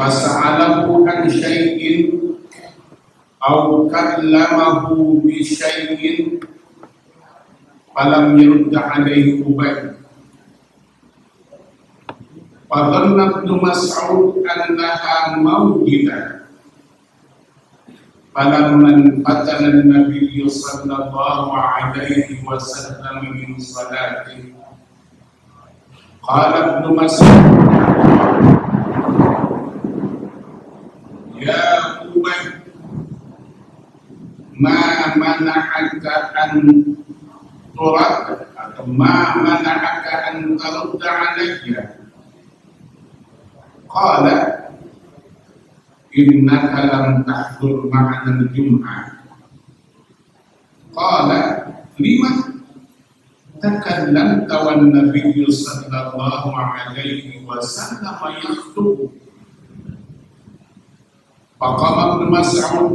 fasa'alahu an syai'in aw kallamahu bi syai'in falam yurda alaihi Ubay. Fadhanna Ibnu Mas'ud annaha mawjidah. Falamman fatana an-nabiy sallallahu alaihi wasallam min salatihi qala Ibnu Mas'ud ya Ubay ma mana'aka an turad atau ma mana'aka an tarudda alayya. Qala innaka lam tahdur ma'ana al-jum'ah. Qala lima takallamta wan nabiyyu sallallahu alaihi wasallam yakhutub. Faqama Ibnu Mas'ud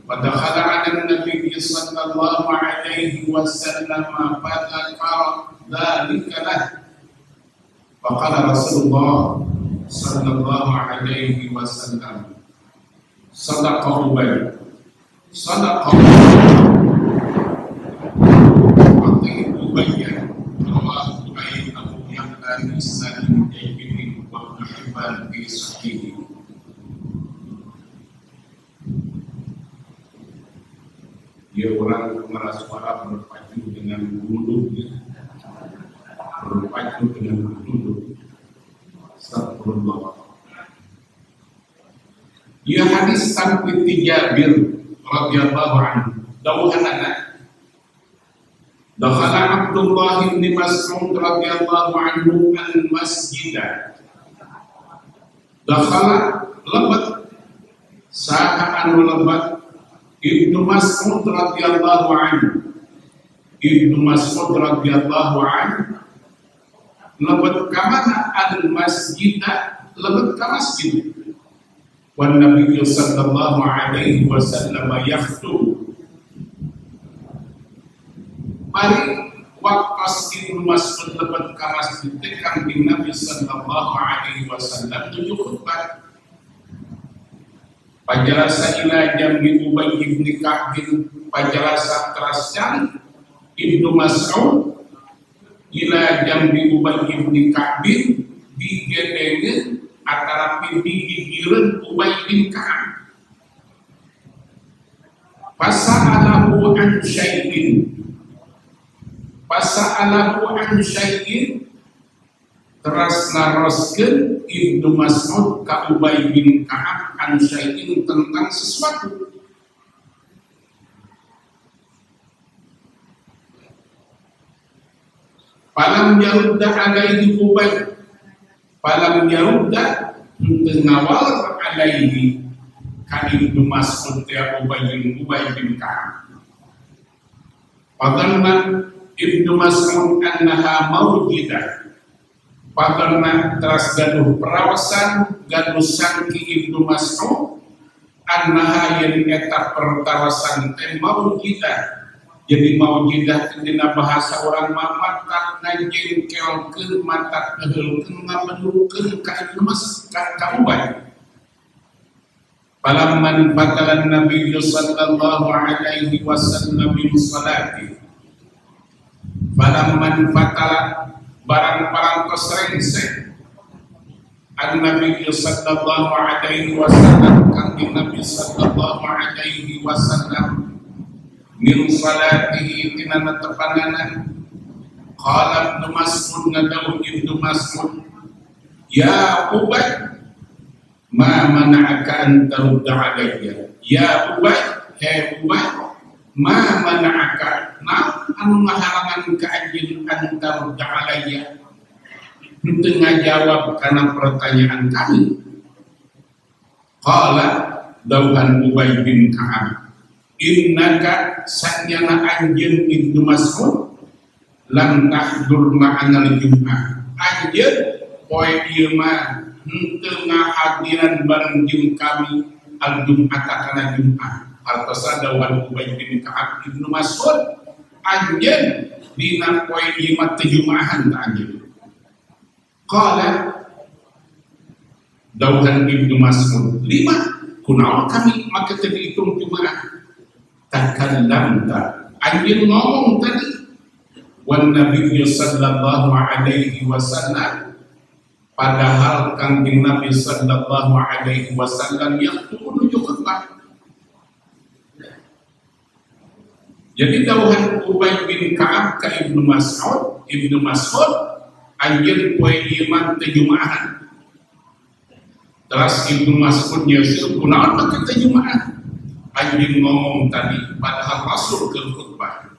wa dakhala 'ala an-nabiy sallallahu alaihi wasallam fa dzakara dzalika lahu. Faqala Rasulullah sallallahu alaihi wasallam sadaqa Ubay sadaqa Ubay rawahu Ubay Abu Ya'la bi isnadin jayyid wa Ibnu Hibban bi sahih. Dia orang mengeras suara berpacu dengan duduk, berpacu dengan duduk. Astagfirullah. Ya hadis sampai Jabir radhiyallahu anhu. Dawuhanana dakhala Abdullah bin Mas'ud radhiyallahu anhu al-masjid. Dakhala lebat saha anu lebat Ibnu Mas'ud radhiyallahu anhu. Ibnu Mas'ud radhiyallahu anhu lebat kamana al-masjid, lebat ka masjid. Wan Nabi sallallahu alaihi wasallam yakhutub. Mari waqas Ibnu Mas'ud lebat ka masjid kan Nabi sallallahu alaihi wasallam tujuh khutbah. Pajalasa ila jambi Ubay bin Ka'b, pajalasa teraskan Ibnu Mas'ud ila jambi Ubay bin Ka'b, digedengeun antara pigireun Ubay bin Ka'b. Fasa'alahu an syai'in, fasa'alahu an syai'in, teras naroskeun Ibnu Mas'ud ka Ubay bin Ka'b an syai'in tentang sesuatu. Falam yarudda alaihi Ubay, falam yarudda ngawal alaihi ka Ibnu Mas'ud ya Ubay bin Ka'b. Fadhanna Ibnu Mas'ud annaha mawjidah. Fadhanna teras gaduh perawasan gaduh sangki Ibnu Mas'ud annaha yang eta pertawasan teh mawjidah. Jadi mawjidah dina bahasa orang matak ngajengkelkeun matak ngeheulkeun ngabenukeun ka Ibnu Mas'ud ka Ubay. Falamman fatalan Nabi sallallahu alaihi wasallam min salati. Falamman fatala barang-barang kesrengseng An-Nabi sallallahu alaihi wasallam kang Nabi sallallahu alaihi wasallam min salatihi tina tepanana. Qala Ibnu Mas'ud ngadawu Ibnu Mas'ud ya Ubay ma mana'aka an tarudda alayya. Ya Ubay, he Ubay, ma mana'aka, naon anu ngahalangan ka anjeun an tarudda alayya, henteu ngajawab kana pertanyaan kami. Qala dawuhan Ubay bin Ka'ab, innaka sanyana anjeun Ibnu Mas'ud lam tahdur ma'anal jum'ah. Anjeun poe ieu mah henteu ngahadiran bareng jeung kami al-jum'ata kana Jum'ah. Artosa dawuhan Ubay bin Ka'ab Ibnu Mas'ud, anjeun dina poe ieu mah teu Jum'ahan ta anjeun. Qala Dauhan Ibnu Mas'ud 5 kunaon kami maka tadi hitung Jumaah takallamta anjeun ngomong tadi wan Nabi sallallahu alaihi wasallam padahal kanjeng Nabi sallallahu alaihi wasallam yang menuju khutbah. Jadi dauhan Ubay bin Ka'ab ka Ibnu Mas'ud anjeun poe iman teh Jumaahan. Terus Ibnu Mas'ud nyusul kunaon maka teh Jumaah anjeun ngomong tadi padahal Rasul ke khutbah.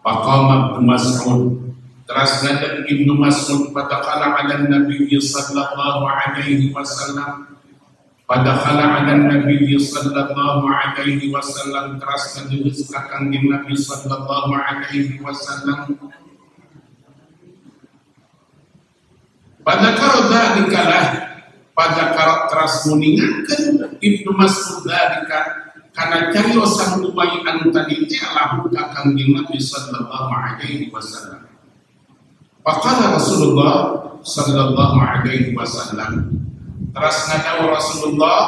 Faqama Ibnu Mas'ud terus ngadeg Ibnu Mas'ud padakhala ala Nabi sallallahu alaihi wasallam padakhala ala Nabi sallallahu alaihi wasallam terus ngadeg ka kanjeng Nabi sallallahu alaihi wasallam padakara dzalikalah padakara terus muningakeun Ibnu Mas'ud dzalika karena cariosan Ubay anu tadi teh lahu ka kanjeng Nabi sallallahu alaihi wasallam. Faqala Rasulullah sallallahu alaihi wasallam terus ngadawa Rasulullah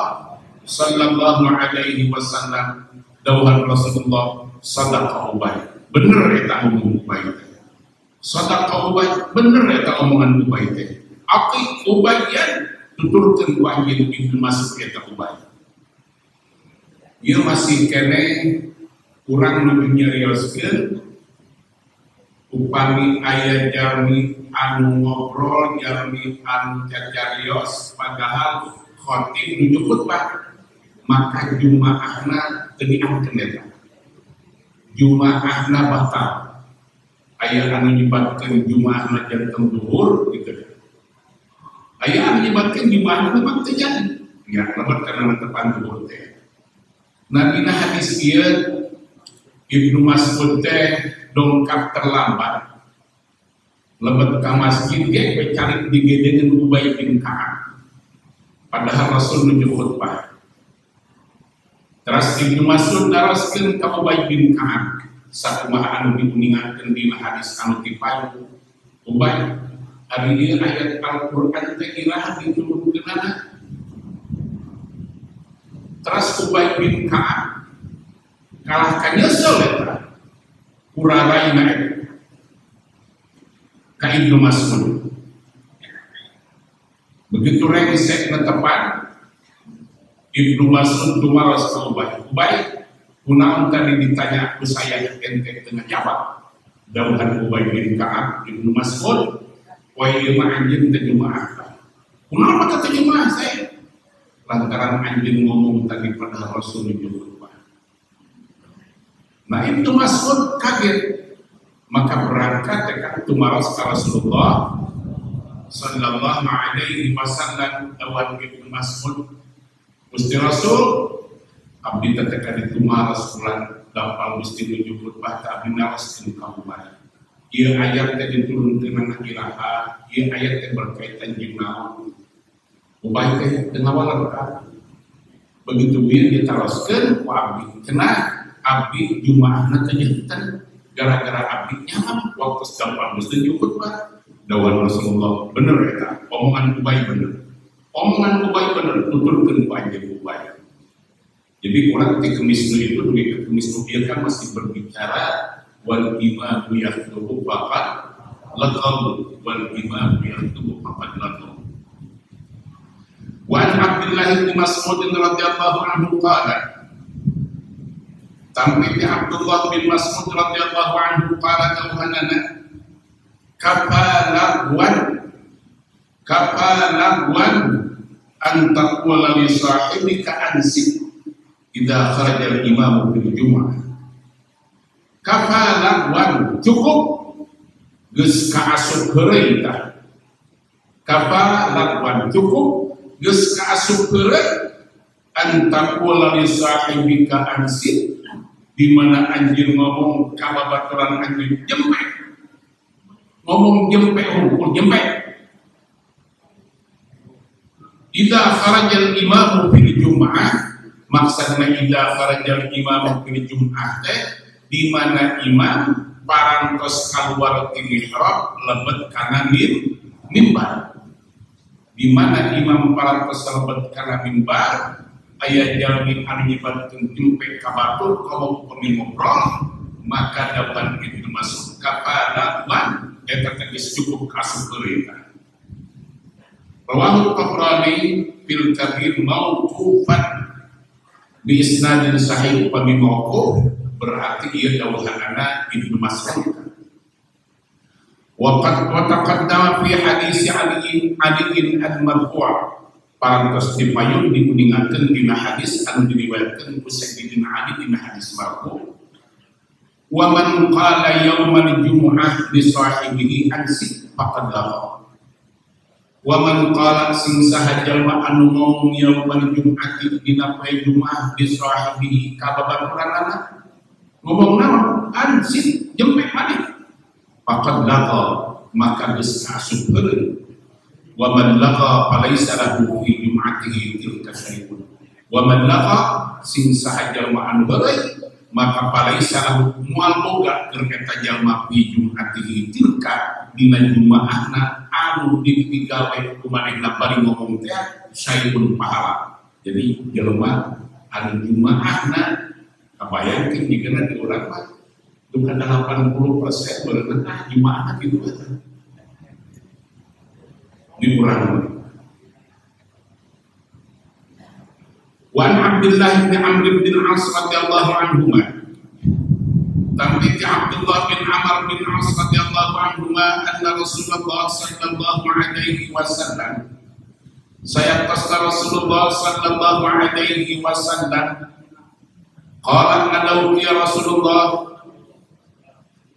sallallahu alaihi wasallam dawuhan Rasulullah sadaqa Ubay bener eta omong Ubay sadaqa Ubay bener eta omongan Ubay teh aki Ubay yan tuturkeun ku anjeun Ibnu Mas'ud eta Ubay ieu masih kene kurang nu nyarioskeun upami aya jalmi anu ngobrol jalmi anu carios padahal khotib nuju khutbah maka jumaahna teu diangkeun eta jumaahna batal aya anu nyebatkeun jumaahna janten duhur gitu aya anu nyebatkeun jumaahna mah teu jadi ya lebat kana tepan duhur teh. Nah dina hadis ieu Ibnu Mas'ud teh dongkap terlambat lebet ka masjid ge cari digedeungeun Ubay bin Ka'ab padahal Rasul nuju khutbah. Terus Ibnu Mas'ud daraskeun ka Ubay bin Ka'ab sakumaha anu diuningakeun dina hadis anu tipayu Ubay ari ieu ayat Al-Qur'an teh iraha diturunkeunana. Terus Ubay bin Ka'ab kalah ka nyesel eta kuraraina ka Ibnu Mas'ud begitu rengsek netepan Ibnu Mas'ud tumaros ka Ubay kunaon tadi ditanya ku saya ente teu ngajawab dawuhan Ubay bin Ka'ab Ibnu Mas'ud poe ieu mah anjeun teh Jumaah kunaon mah teh Jumaah saya lantaran anjing ngomong tadi pada Rasul khutbah. Nah Ibnu Mas'ud kaget maka berangkat dekat tumaros ka Rasulullah sallallahu alaihi wasallam dawuh Ibnu Mas'ud Gusti Rasul abdi teh ka tumaros bulan dapal Gusti nuju khutbah ta abdi naoskeun ka Ubay. Ieu ayat teh diturunkeun kana ilaha, ieu ayat teh berkaitan jeung naon? Ubay teh teu ngawalerkan. Begitu bieu ditaroskeun ku abdi. Cenah abdi jumaahna teh janten gara-gara abdi nyaman waktu sedang Gusti khutbah. Dawuh Rasulullah bener eta, omongan Ubay bener. Omongan Ubay bener tuturkeun ku anjeun Ubay. Jadi orang ketika kemisnu itu duit kemisnu dia kan masih berbicara wal imam yaktubu faqat laqad wal imam yaktubu faqat laqad. Wa an Abdullah bin Mas'ud radhiyallahu anhu qala Tampi Abdullah bin Mas'ud radhiyallahu anhu qala tauhanana kafalagwan an taqula li sahibika ansik idza kharaja al-imam fil jumu'ah. Kafalagwan cukup geus kaasup heureuy tah. Kafalagwan cukup geus kaasup heureuy an taqula li sahibika ansik di mana anjir ngomong kababaturan anjir jempek, ngomong jempek hukum jempek. Idza kharajal imamu fil jum'ah, maksudna idza kharajal imamu fil jum'ah teh di mana imam parantos keluar ti mihrab lebet kana mimbar. di mana imam parantos salebet kana mimbar aya jalmi anu nyebatkeun jempe ka batur kaum upami ngobrol maka dapat Ibnu Mas'ud kepada wan eta geus cukup kasupeureutan. Rawahu Tabrani fil Kabir mauqufan bi isnadin sahih upami mauquf berarti ieu dawuhanna Ibnu Mas'ud. Wa taqaddama fi hadis Ali al-marfu' parantos dipayun diuningakeun dina hadis anu diriwayatkeun ku Sayyidina Ali dina hadis marfu'. Wa man qala yaumal jumu'ah li sahibihi ansik faqad laqa. Wa man qala sing saha jalma anu ngomong yaumal jumu'ati dina poe Jumat li sahibihi ka babaturanna ngomong naon ansik jempe malik faqad laqa maka geus kasupeureun. Wa man laqa falaysa lahu fi jumu'atihi tilka syai'un. Wa man laqa sing saha jalma anu beureuy maka palaisa lahu mual boga keur eta jalma fi jum'atihi tilka dina jumaahna anu digawe ku manehna bari ngomong teh sayun pahala. Jadi jalma anu jumaahna kabayangkeun dikeuna di urang mah duka 80% beunang jumaahna kitu eta di urang. Wa Abdullah bin Amr bin As radhiyallahu anhuma tamti Abdullah bin Amr bin As radhiyallahu anhuma anna Rasulullah sallallahu alaihi wasallam saya tasna Rasulullah sallallahu alaihi wasallam qala qalau ya Rasulullah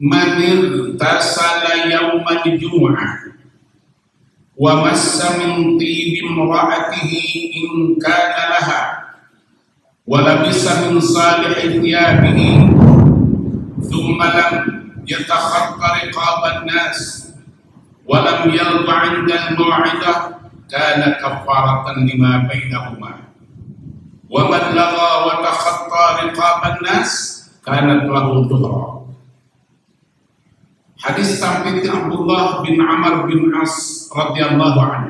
man irtasala yaumal jumu'ah wa massa min tibi imra'atihi in kana laha ولبس من صالح ثيابه ثم لم يتخطى رقاب الناس ولم يرضى عند الموعظة كان كفارة لما بينهما ومن لغى وتخطى رقاب الناس كانت له ظهرا. Hadis sampai Abdullah bin Amr bin As radhiyallahu anhu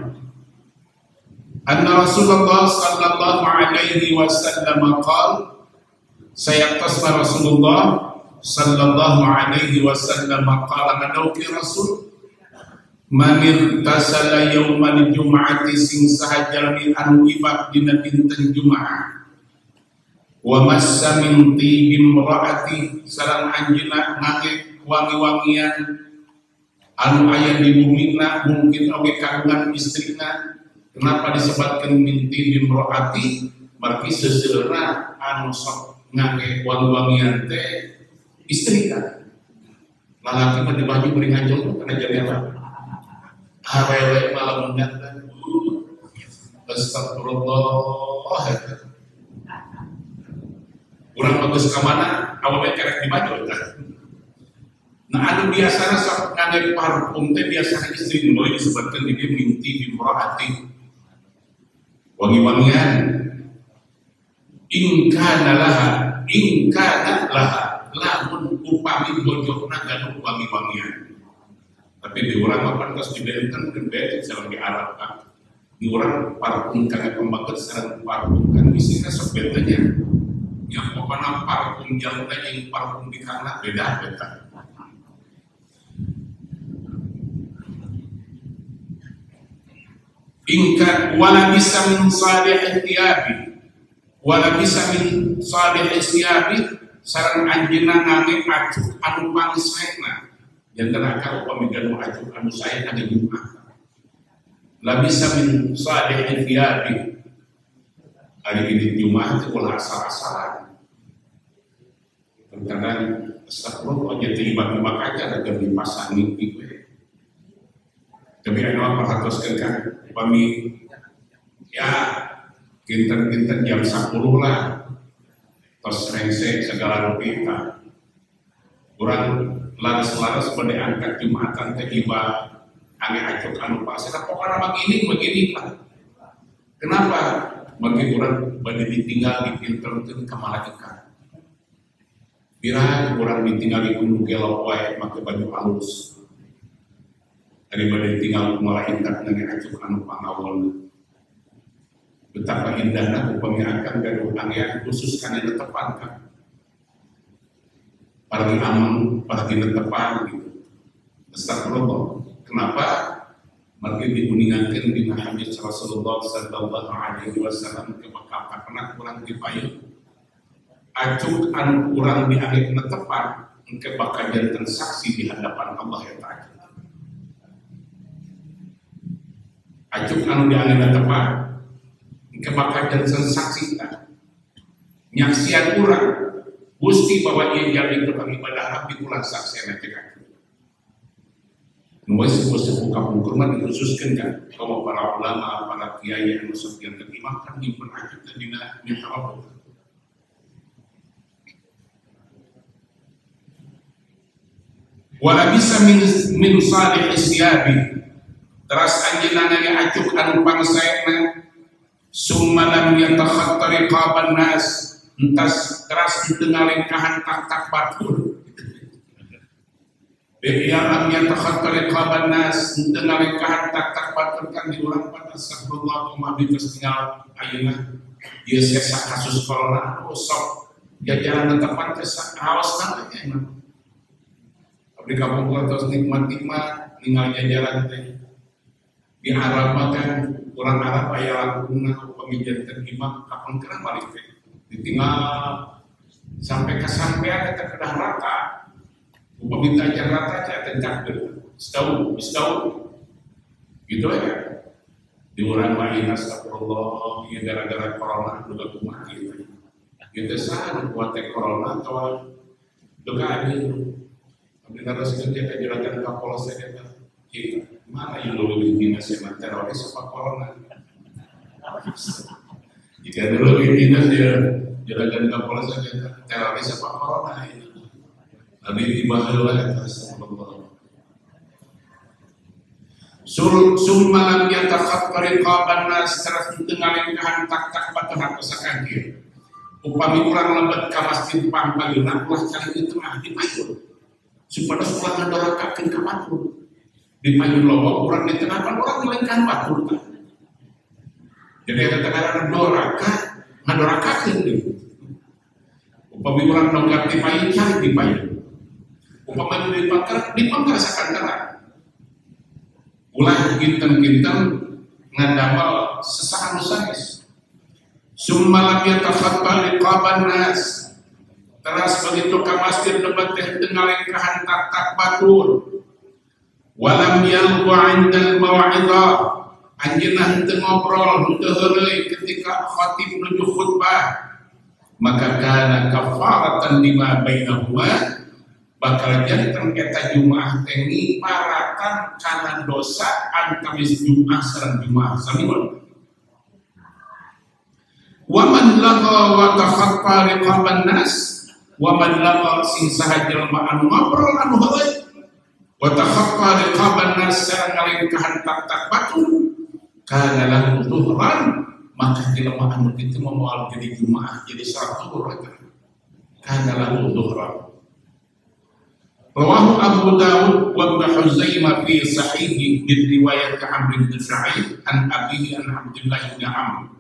anna Rasulullah sallallahu alaihi wasallam qala sayaqtasna Rasulullah sallallahu alaihi wasallam qala nadauki Rasul man irtasala yaumal jum'ati sing sahajalmi anu ibad dina dinten Jumaah wa massa min tibi imraati sareng anjeunna ngake wangi-wangian anu aya di bumina mungkin oge kagungan istrina. Kenapa disebutkan minti dimroati? Berarti seseorang anu sok ngake wangi-wangian teh istri kan. Lalaki mah di baju beri ngajong kana jendela. Awewe malam mendatang. Astagfirullah. Urang bagus ka mana? Awewe kerek di baju kan. Nah, anu biasana sok ngake parfum teh biasana istri nu disebutkan di minti dimroati. Wangi-wangian ingkana laha lamun upami bojokna ganu wangi-wangian. Tapi di urang apa terus dibenten gede sareng di Arab kan. Di urang parfum kana pembaget sareng parfum kan isina sok betanya. Yang pokona parfum jaluna jeung parfum di kana beda-beda. Ingka wala bisa min salih thiyabi wala bisa min salih thiyabi sareng anjeunna ngage acuk anu pangsaena janten ka upami ganu acuk anu saena di Jumat la bisa min salih thiyabi ari di Jumat teh ulah asal-asalan kadang astagfirullah jadi tiba-tiba aja ada dipasang mimpi gue tapi anu apa hartoskeun kan upami ya kinten-kinten jam 10 lah tos rengse segala rupiah kurang laras-laras pada angkat Jumatan teh iba ane acok anu pasena pokoknya begini lah. Kenapa? Bagi orang pada ditinggal di kinten ka malaikat. Bira orang ditinggal di gunung gelok wae make baju halus. daripada tinggal malaikat nang acuk anu pangawon. Betapa indahna upami akan gaduh angin khusus kana tetepan kan. Pargi amang, pargi tetepan gitu. Astagfirullah. Kenapa? Mereka dikuningakan di hadis Rasulullah sallallahu alaihi wasallam ke bakal kena kurang dipayung. Acuk anu kurang di hari tetepan engke bakal janten saksi di hadapan Allah ya Ta'ala. Acuk anu di hari tetepan engke bakal janten saksi kan. Nyaksian kurang Gusti bahwa dia jadi tukang ibadah Rabbi ulang saksi nanti kan. Nuai sebuah kampung kurma dikhususkan kan kalau para ulama, para kiai yang masuk yang terima kan nyimpen acuk dan dina mihrab. Wala bisa min salih isyabi teras anjeunna ge acuk anu pangsaena summa lam yatakhatta riqaban nas entas teras tengalengkahan tak batur ya lam yatakhatta riqaban nas tengalengkahan tak batur kan diulang pada sallallahu alaihi wasallam ayeuna ieu sesa kasus corona sok jajaran tetepan teh haos namanya di kampung terus nikmat tinggal jajaran teh di Arab kan kurang Arab aya laguna pemijat terima kapan kena balik teh ditinggal sampai kesampean eta kedah rata upami aja rata aja tencak setahun gitu ya di urang lain astagfirullah ieu gara-gara corona juga kumaha gitu gitu saha buat teh corona atau duka ini benar sebenarnya kejelasan Kapolres saja kita mana yang dulu dinas yang teroris apa corona jika dulu dinas ya jelasan Kapolres saja teroris apa corona ini lebih dibahas atas Allah summa lam yatakhatta riqaban nas teras tengalengkahan tak batuhan pesakangkir upami urang lebet ka masjid pangpalina ulah cari di tengah dipayun supaya sekolah ngadorakakeun ka batur dipayun loba urang di tengah kan urang ngelengkahan batur kan jadi eta teh ngadorakakeun gitu upami urang nongkat dipayun cari dipayun upami dipangkar sakantara ulah ginten-ginten ngadamel sesahan sanes summa lam yatakhatta riqaban nas teras begitu ka masjid lebat teh tengalengkahan tak batur walam yalqa 'indal mau'izah anjeunna henteu ngobrol henteu heuleuy ketika khatib nuju khutbah maka kana kafaratan lima bainahuma bakal janten eta Jumaah teh ngiparatan kana dosa antawis Jumaah sareng Jumaah samiun wa man laqa wa takhatta riqaban nas wa man laqa sing saha jelema anu ngobrol anu heueuy wa takhatta riqaban nas sareng ngalengkahan tak batur kana lahu dhuhran maka jelema anu kitu moal jadi Jumaah jadi salat zuhur kana lahu dhuhran rawahu Abu Dawud wa Ibnu Huzaimah fi sahihi bi riwayat Amr bin Sa'id an abihi an Abdullah bin Amr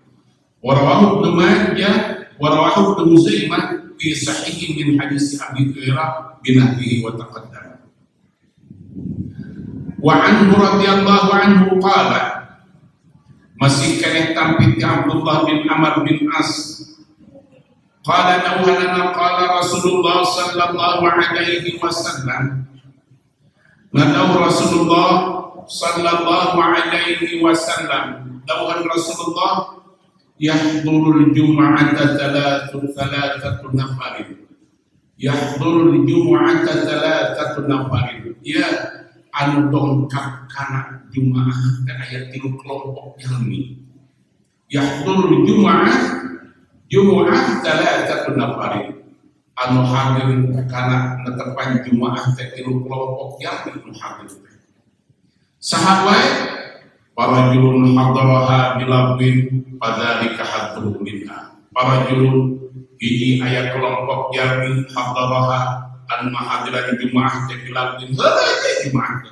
wa rawahu Ibnu Majah wa rawahu Ibnu Huzaimah fi sahihi min hadis Abi Hurairah binahwihi wa taqaddam wa anhu radhiyallahu anhu qala masih keneh tampit di Abdullah bin Amr bin As qala nawhalana qala Rasulullah sallallahu alaihi wasallam nadaw Rasulullah sallallahu alaihi wasallam dawuhan Rasulullah yahdurul jum'ata thalathatu nafarin yahdurul jum'ata thalathatu nafarin ya anu dongkap kana Jumaah teh aya 3 kelompok jalmi yahdurul Jumu'ah thalathatu nafarin anu hadir kana netepan Jumaah teh 3 kelompok jalmi anu hadir sahabat para julun hadaraha bilabin padalika hadru minha para julun hiji aya kelompok jalmi hadaraha anu mahadiran Jumaah teh bilabin heueuy Jumaah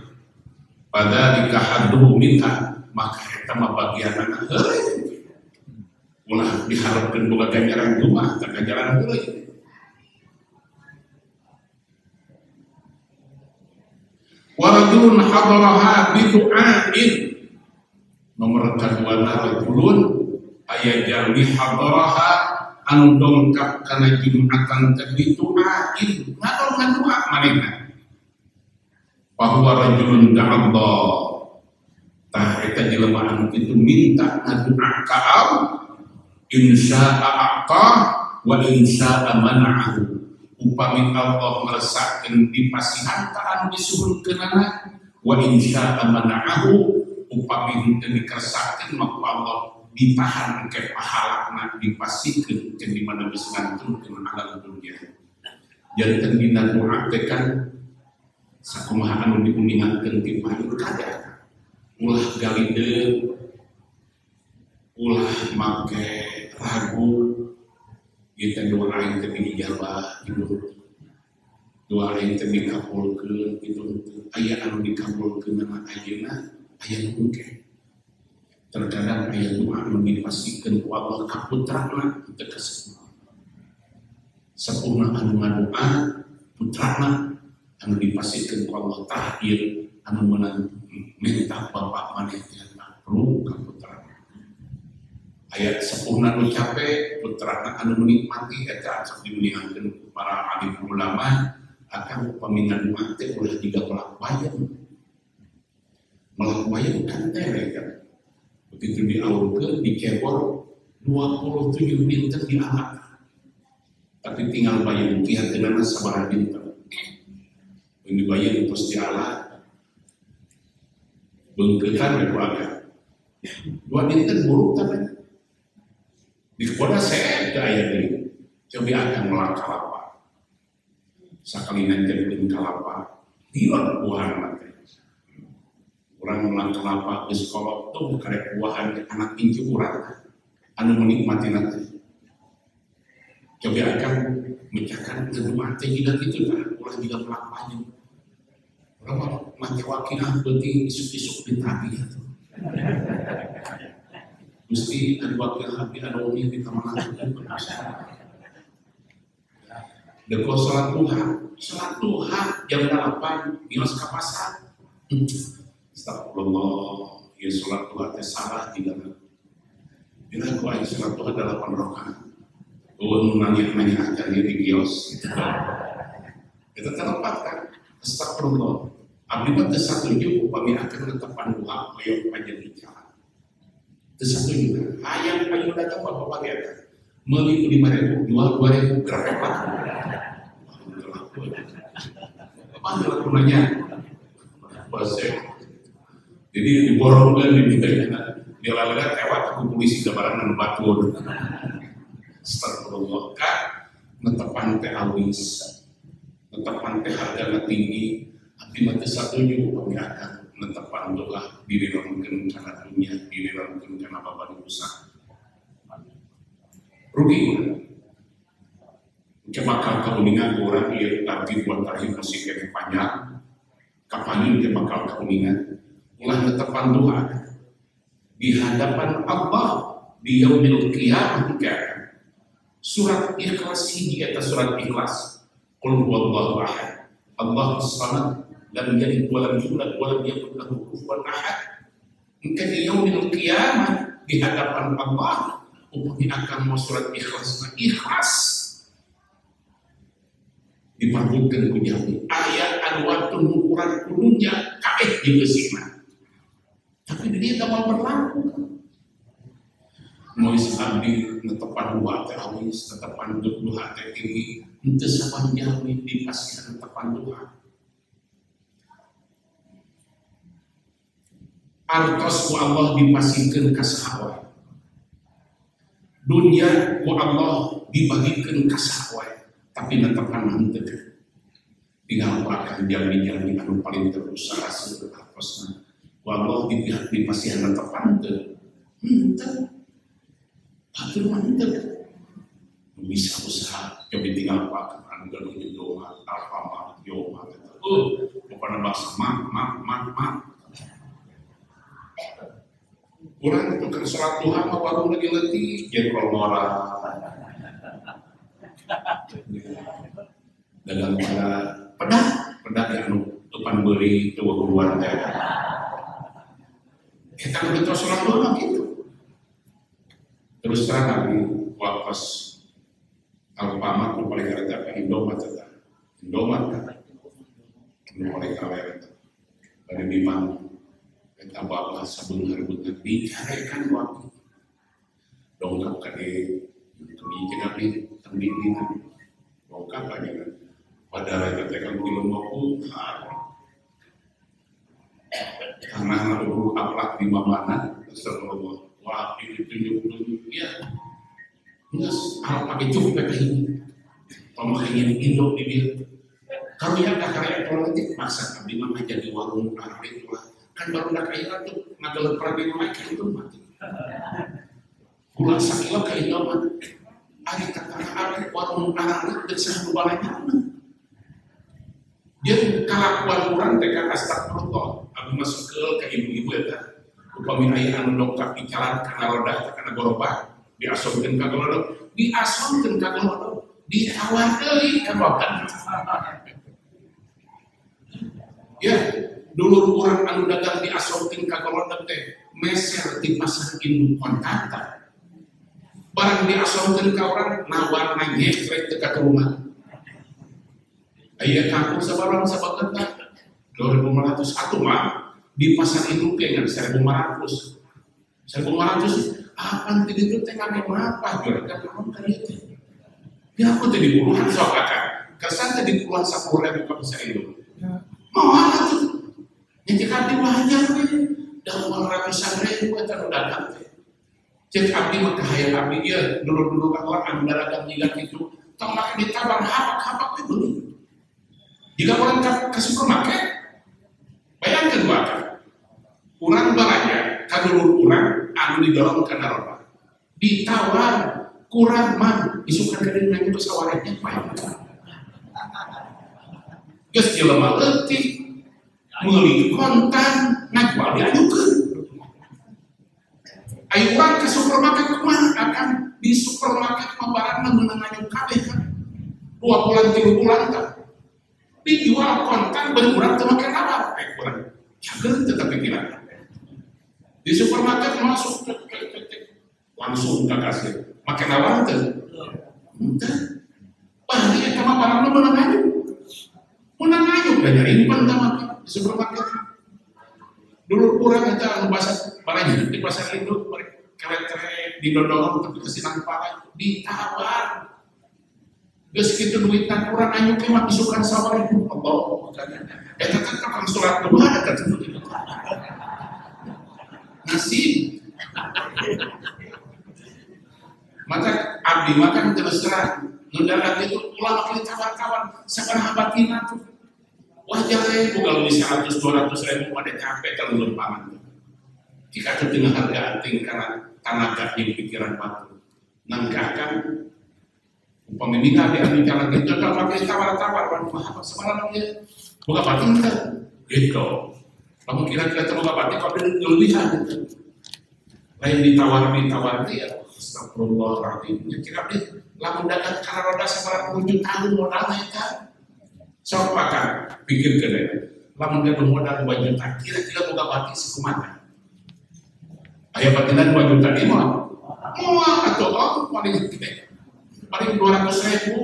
pada dikahadu minta maka eta mah bagianna heureui ulah diharapkeun boga ganjaran rumah tak ganjaran heureui. Warajulun hadaraha bidu'ain nomor kedua rajulun aya jalmi hadaraha anu dongkap kana jumatan teh bidu'ain ngadua manehna bahwa rajulun da'allah tah eta jelema anu kitu minta ngadoa ka Allah insya'a aqah wa insya'a mana'ahu upami Allah meresahkeun dipasihan ka anu disuhunkeunana wa insya'a mana'ahu upami henteu dikersahkeun maka Allah ditahan ke pahalana dipasikeun ke di mana geus ngantunkeun alam dunia. Janten dina doa teh kan sakumaha anu diuningankeun ti paling kada ulah galide ulah make ragu kita doa yang tadi dijawab gitu, doa yang tadi dikabulkeun gitu, aya anu dikabulkeun nama ayeuna aya nu engke. Terkadang aya doa anu dipasikeun ku Allah ka putrana teu kasepuluh. Sapuhna anu ngadoa putrana anu dipasikeun ku Allah tahir anu meunang minta bapak maneh teh perlu ka putrana. Ayat sepuhna nu capek putrana anu menikmati eta sok diuningankeun para alim ulama akan pamingan mate ulah jiga melak wayang kan tere kan begitu diaurkeun dikebor 27 dinten di alat tapi tinggal bayang kiateunana sabaraha dinten ini bayang Gusti Allah beungkeutan keluarga 2 dinten buruk tapi di kota saya daya ini coba akan melangkah kelapa sakali nanti dengan kelapa tidak buahan mati orang melangkah kelapa di sekolah tuh karek buahan anak incu kurang anu menikmati nanti coba akan mencakar dengan mati juga gitu kan orang juga melapanya orang mati wakilah penting isuk-isuk di tadi itu mesti ada wakil hati ada umum di taman dan bermasalah. Deko sholat duha jam 8 di mas kapasan. Astagfirullah, ya sholat duha teh salah tidak. Bila aku aja sholat duha 8 rakaat. Nanya aja di kios. Kita terlepas kan. Astagfirullah. Abdi mah teu satuju upami akan netepan duha hoyong panjang bicara. Satu juga, ayam payu datang bapak kita, beli 5.000, jual 2.000, berapa? Apa lakunanya? Bahasa, jadi diborongkan di bidangnya, dia lalu lewat aku polisi gambaran batu, astagfirullah kan, netepan teh awis, netepan teh harga tinggi, tapi mati satu juga pemiakan. Mentepan doa diri mungkin karena dunia, diri mungkin karena bapak usaha. Rugi. Kemakal keuningan orang yang tadi buat tarikh musik yang panjang, kapan ini kemakal keuningan, ulah mentepan doa di hadapan Allah di yaumil qiyamah kan. Surat Ikhlas hiji eta surat Ikhlas. Qul huwallahu ahad. Allahus samad. Lam yalid wa lam yulad wa lam yakul lahu kufuwan ahad. Mungkin di yaumil qiyamah di hadapan Allah upami akan mau surat Ikhlas diperlukan ku jami ayat anu waktu ukuran kulunya kaeh di besina tapi dia tak mau berlaku mau abdi netepan dua teh awis netepan duha teh tinggi henteu saban jami dipasihan netepan duha artos ku Allah dipasingkeun ka sahawa. Dunia ku Allah dibagikeun ka sahawa, tapi netepan henteu. Tinggal akan jalmi-jalmi anu paling terusaha seueur artosna. Ku Allah dipasihan netepan henteu. Henteu. Atur mah henteu. Bisa usaha coba tinggal akan anu doa apa yo pokona bahasa mak Kurang tukar sholat duha mah warung lagi letih, jadi kolmora. Dalam pada pedak yang tupan beri tua keluar teh. Kita betul sholat duha gitu. Terus terang kami wapas Alfamart paling kereta ke Indomaret tetap. Indomaret kan, paling kereta. Pada dimana kita bawa sabun harbut dicarikan waktu. Dongkap kali dijaga di tembikinan. Dongkap aja kan. Pada rakyat tekan kilo mau karena dulu aplak di mana terus wah ini tunjuk ya. Yes, kalau pakai cukup ini, pemakaian induk di dia. Kalau yang dah karya politik masa kami mah jadi warung arti lah. Kan baru dah kaya tuh ngagelet pergi mereka itu mati. Pulang sakilo ke Indomaret. Ari kata arti warung arti desah balanya. Dia kalakuan kurang tekan astagfirullah. Aku masuk ke ibu-ibu ya. Upami aya anu dongkap di jalan karena roda karena gerobak. Diasomkeun ka golodog, ditawar deui ka bapak. Ya, dulu urang anu dagang diasomkeun ka golodog teh meser di pasar induk kontanta. Barang diasomkeun ka urang nawarna nyekrek teh ka rumah. Aya kampung sabarang sabageutna 2501 mah di pasar induk teh 1500. 1500 apa tidak itu tengah apa juragan kamu kan itu ya aku tadi puluhan sok akan kesan tadi puluhan 10.000 ke bisa itu mau apa tuh yang cek abdi banyak nih dan 200.000 itu dagang cek abdi mah kahayang abdi dia dulu kan orang anu dagang jigat itu tong makan ditabang hapak itu jika orang ke supermarket bayangkan bahkan kurang belanja kadulur kurang anu didorong ke naroba ditawar kurang man isukan ke dengan itu sawarnya payah geus jelema leutik meuli kontan ngajual diajukeun aya urang ke supermarket kumaha akan di supermarket mah barangna meunang anu kabeh kan 2 bulan 3 bulan kan dijual kontan bener urang teu make nabar kurang cager tetep pikiran di supermarket masuk langsung ke kasir makin awal tuh wah dia sama barang lu menang aja udah nyari sama di supermarket dulu kurang aja bahasa barangnya di pasar itu keret-keret didodong tapi kesinang parah ditawar geus kitu duitna kurang aja mah isukan sawar itu Allah eta kan tukang surat doa eta nasib maka abdi makan terus terang nundalan itu ulah kali kawan-kawan sabaraha batina tuh wajar ya kalau bisa 100-200 ribu pada capek kalau paman jika itu dengan harga anting karena tenaga yang pikiran batu nangkakan pemimpin diambil jalan itu kalau pakai tawar-tawar apa sebenarnya bukan batin kan gitu kamu kira-kira terbuka batin kalau kelebihan lain ditawar dia astagfirullahaladzim kira dia lamun dagang karena roda sebarang 7 tahun modalnya kan sok pakai pikir ke dia lamun dia modal 2 juta kira-kira buka batin sekumana ayah batinan 2 juta ini mau atau paling gede paling 200.000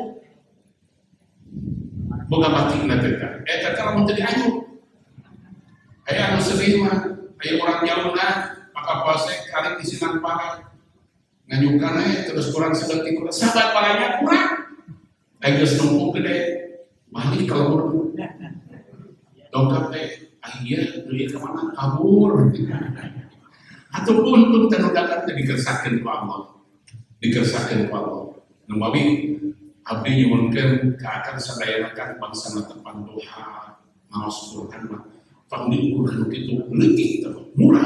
buka batin nanti kan kalau mau jadi ayu ayah anu sedih mah ayah orang jauh maka puasa kali di sinan pakai nganyukan terus kurang sedetik sahabat palanya kurang ayah geus numpuk gede balik kalau dongkap teh akhirnya duit kemana kabur ataupun pun tenudakan dikersakeun ku Allah dikersakeun ku Allah numawi abdi nyuwunkeun ka akan sadayanakan bangsa tepan duha maos Quran mah pangdi Quran kitu leutik teh murah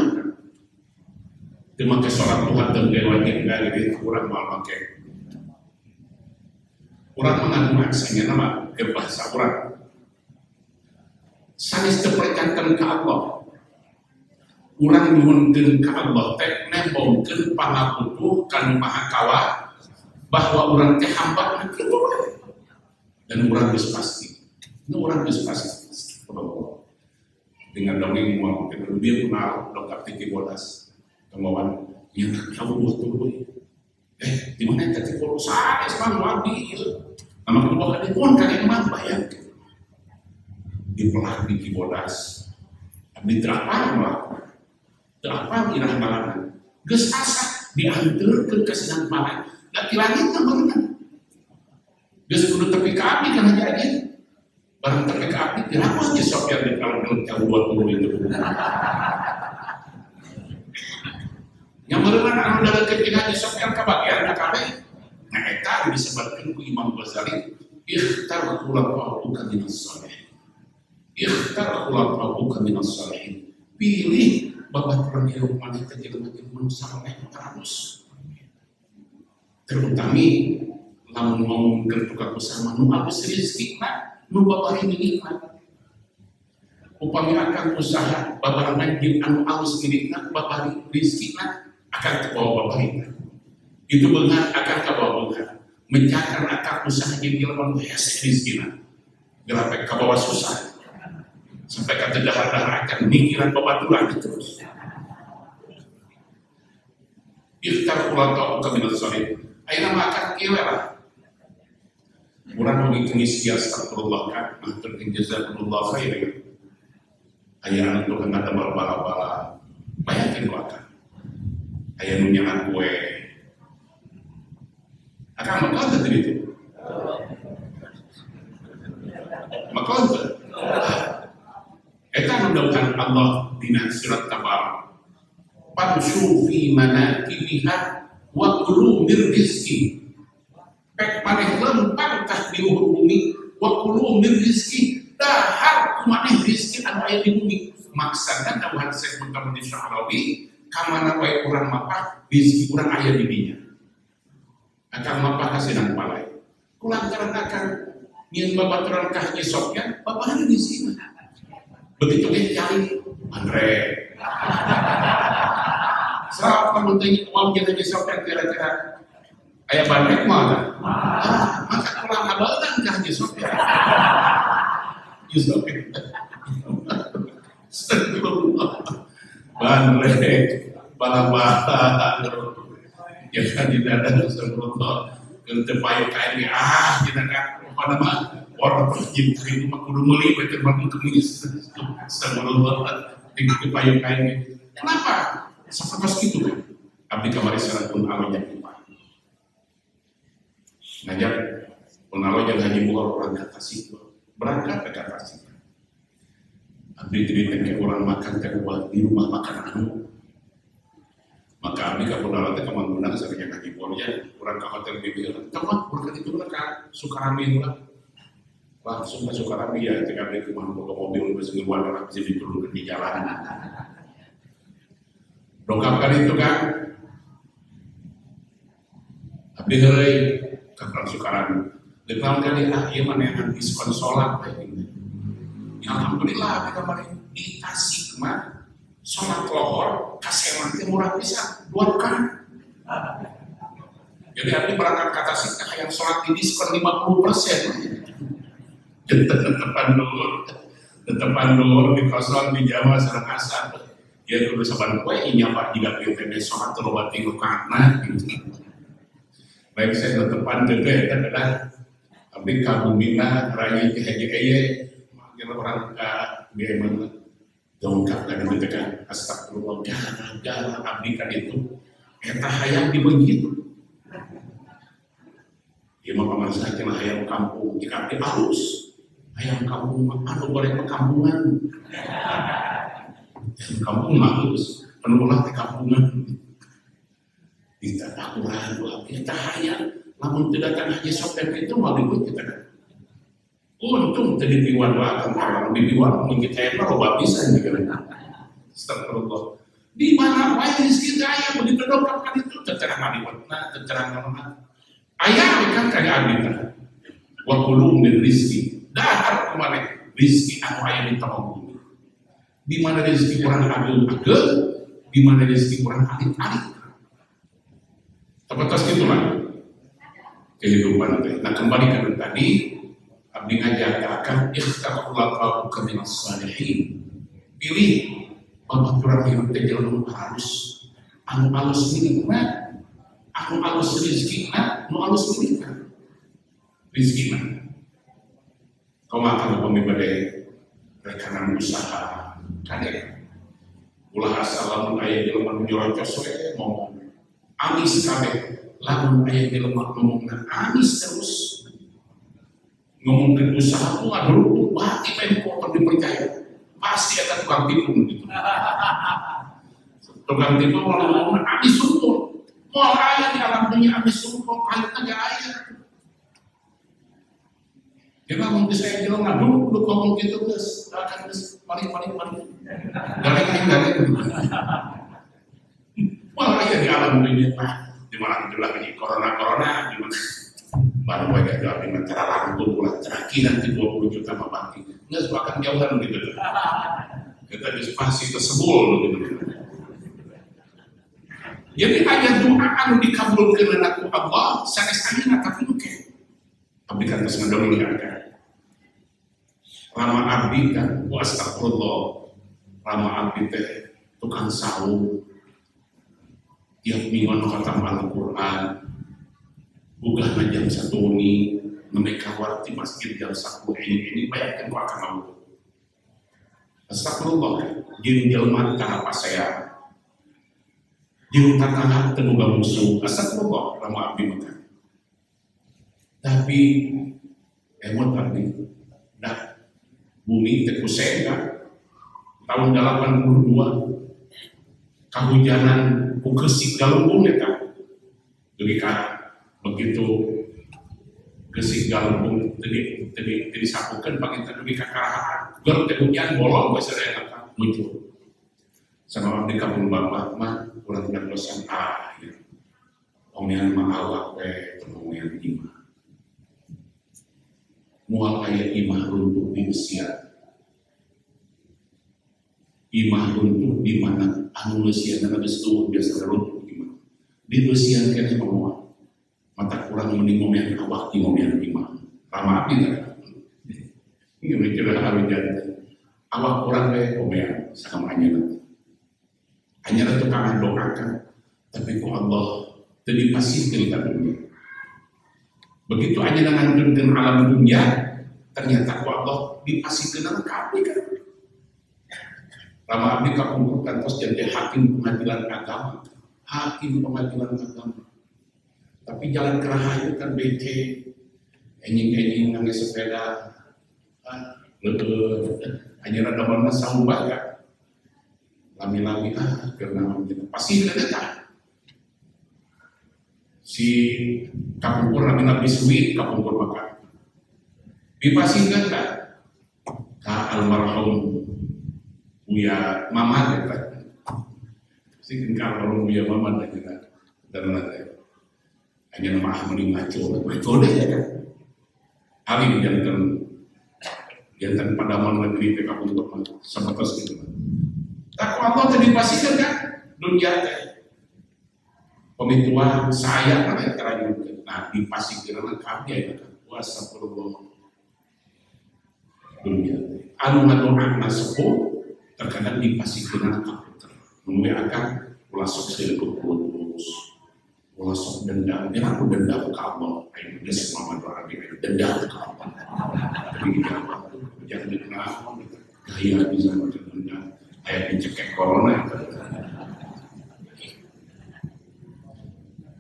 teu make salat duha teu wajib dari kurang mal make urang mangandung aksanya nama ke bahasa urang sanes teu percanten ka Allah urang nyuhunkeun ka Allah teh nembongkeun pangaputuh kanu maha kawa bahwa urang teh hamba kitu dan urang geus pasti. Nu urang geus pasti. Dengan dongeng mau kita lebih kenal dongkap tinggi bodas kemauan yang kamu buat dulu di mana tadi kalau saya semang wabi nama kedua kali pun kalian mah bayang di pelah di kibodas di terapang lah terapang irah malam geus asa diantarkeun ka sidang malam da ti langit teh beunang geus kudu tepi ka abdi kana jadi barang tepi ka abdi kenapa aja sopir di kalau jauh 20 itu yang berenang anu dalekeun tina di sopir ka bagian ka kabeh nah eta disebutkeun ku Imam Ghazali ikhtar khulafa'uka minas shalihin ikhtar khulafa'uka minas shalihin pilih babaturan hidup maneh teh jelema-jelema saleh terus terutami lamun mau bertukar bersama nu abis rezekina nu babari milikna upami akan usaha babarangan jeung anu alus milikna babari rezekina akan kebawa babarina itu beunghar akan kabawa beunghar mencakan akan usaha jeung jelema nu hese rezekina gerapek kabawa susah sampai kata dahar-dahar akan mikiran babaturan terus ikhtar khulafa'uka minas shalihin ayeuna mah akan kieu lah urang nu geus astagfirullah kan matur jazakumullah khairan aya anu tukang ngadamel bala-bala bayangkeun ku akang aya nu nyangan kue akang makon teh itu makon teh eta nu dawuhan Allah dina surat Tabarak famshu fi manakibiha wa kulu min rizqi pek maneh lempar tah di luhur bumi wa kulu min rizqi dahar kumaneh rizqi anu aya di bumi maksudna dawuhan Syekh Muhammad Syahrawi kamana wae urang mapah rizqi urang aya di dinya akan mapah kasenang palai kulantaran akan nyeun babaturan ka Haji Sofyan babana di sini begitu ge cari Andre serap kamu tanya uang kita Haji Sofyan kira-kira ayah bandrek mana? Maka kurang abalan ke Haji Sofyan. Yusuf bandrek bala-bala ya kan tidak ada sebelumnya kita pakai kain kita kan apa nama orang terjun itu mah kudu meuli bae mah kemis sebelumnya kita pakai kain kenapa seperti itu kan abdi kamari sarat pun awalnya ngajak penawar yang Haji Bukhari orang ke Tasik berangkat ke Tasik abdi jadi orang makan teh di rumah makan anu maka abdi ka penawar teh kemana sareng Haji Bukhari orang ke hotel BBL tempat berkat itu ka Sukarami lah langsung ke Sukarami ya ketika abdi ke mana boga mobil geus ngeuwan orang bisa diturunkeun di jalan dongkapkan itu kan abdi heureuy kakak Sukarami, dengar kali iya mana yang diskon sholat kayak gini. Ya alhamdulillah kita kemarin di Tasik mah sholat lohor kaseman teh murah bisa 2 rekaan. Jadi abdi berangkat ke Tasik yang sholat di diskon 50%. Tetepan dulu di kosong di Jawa sareng asar. Ya kudu saban poe inya Pak jiga kieu teh sholat 3 rakaat gitu. Baik saya tetepan juga ya adalah abdi kabumina raya haji eye makin orang ka dia mana dongkap kan mendekat astagfirullah gara-gara abdi kan itu eta hayang dibeugit ieu mah paman saja mah hayang kampung jika abdi halus hayang kampung anu boleh perkampungan kampung halus penuh lah di kampungan kita akuran kita hanya namun tidak akan Haji Sofyan itu mau dibuat kita kan untung tadi diwan-wan kalau diwan mungkin kita yang mau bisa juga astagfirullah di mana wae rezeki aya begitu dongkapkan itu tercerah diwan tercerah mana aya kan kayak abdi wa qulum min rizqi dahar kemana rizki anu aya di tanah bumi di mana rezeki orang ageng di mana rezeki kurang alit-alit. Tepat gitulah kehidupan teh. Nah kembali ke tadi, abdi ngajarkan ikhtarullah minas salihin. Pilih babaturan hidup teh jelema halus, anu alus milikna, anu alus rezekina, anu alus milikna. Rezekina. Kau makan pemibade rekanan usaha kadek. Ulah asal lamun aya jelema nu nyerocos we ngomong amis kabeh, lamun aya jelema ngomongna amis terus. Ngomong ke usaha ku aduh bati main kotor dipercaya. Pasti akan tukang tipu gitu. Tukang tipu kalau ngomong amis sumpah. Mau aya di alam dunia amis sumpah, kayaknya gak aya. Dia ngomong ke saya bilang aduh lu ngomong gitu guys, akan guys paling. Galeng. Mau aya di alam dunia di mana itu lagi corona di mana baru aja jual dengan cara langsung bulan terakhir nanti 20 juta mabaki nggak sepakat jauhan gitu kita dispasi tersebul gitu. Jadi hanya doa anu dikabulkan anak Allah sanes ayeuna tapi oke abdi kan geus ngadoli kan lama abdi kan wa astagfirullah lama abdi teh tukang sawu tiap minggu khatam Al-Qur'an bukan jam 1 ini mereka warti masjid jam 10 ini bayangkan kau akan mau astagfirullah jin jelma tanah pasaya jin tanah tenuga musuh astagfirullah lama abdi makan tapi emot abdi dah bumi tekuseng kan tahun 82 kehujanan ukesik galunggung ya kan jadi kan begitu gesik galunggung tadi disapukan pakai tadi kakarahan ger teh hujan bolong geus saya kata muncul sama abdi kabul bapak mah urang teh dosen ya omean mah awak we omean imah moal aya imah runtuh di besian imah runtuh di mana anu leusianna geus tuh biasa runtuh imah di besian keneh moal mata kurang mending ngomen awak di ngomen imam lama abdi tak ini mikir hari jadi awak kurang deh ngomen sama hanya tukang doakan tapi ku Allah jadi pasti kita dunia begitu aja dengan alam dunia ternyata ku Allah dipasihkan kami kan lama abdi kakumpulkan terus jadi hakim pengadilan agama tapi jalan kerah itu kan becek, enjing nangis sepeda, hanya ada mana sama banyak, lami-lami karena pasti ada si kapungkur lami-lami sweet kapungkur makan, dipasihkan kan, almarhum Buya Mamat ya, si almarhum Buya Mamat ya, dan nanti. Hanya nama Ahmad ngaco deh ya kan. Alim jantan Padaman negeri PK untuk sebatas gitu. Takwa Allah tadi pastikan kan dunia teh. Pemituan saya kan yang terangkan. Nah dipastikan kami ya kan. Puasa perlu dunia teh. Anu ngadoa sepuh terkadang dipastikan kaputer. Menurut akan ulah sok selekup terus. Kalau sok dendam, dia aku dendam ke Allah. Ayo dia semua doa dia dendam ke Allah. Tapi jangan dikenal, gaya bisa macam dendam. Ayat dicekek corona.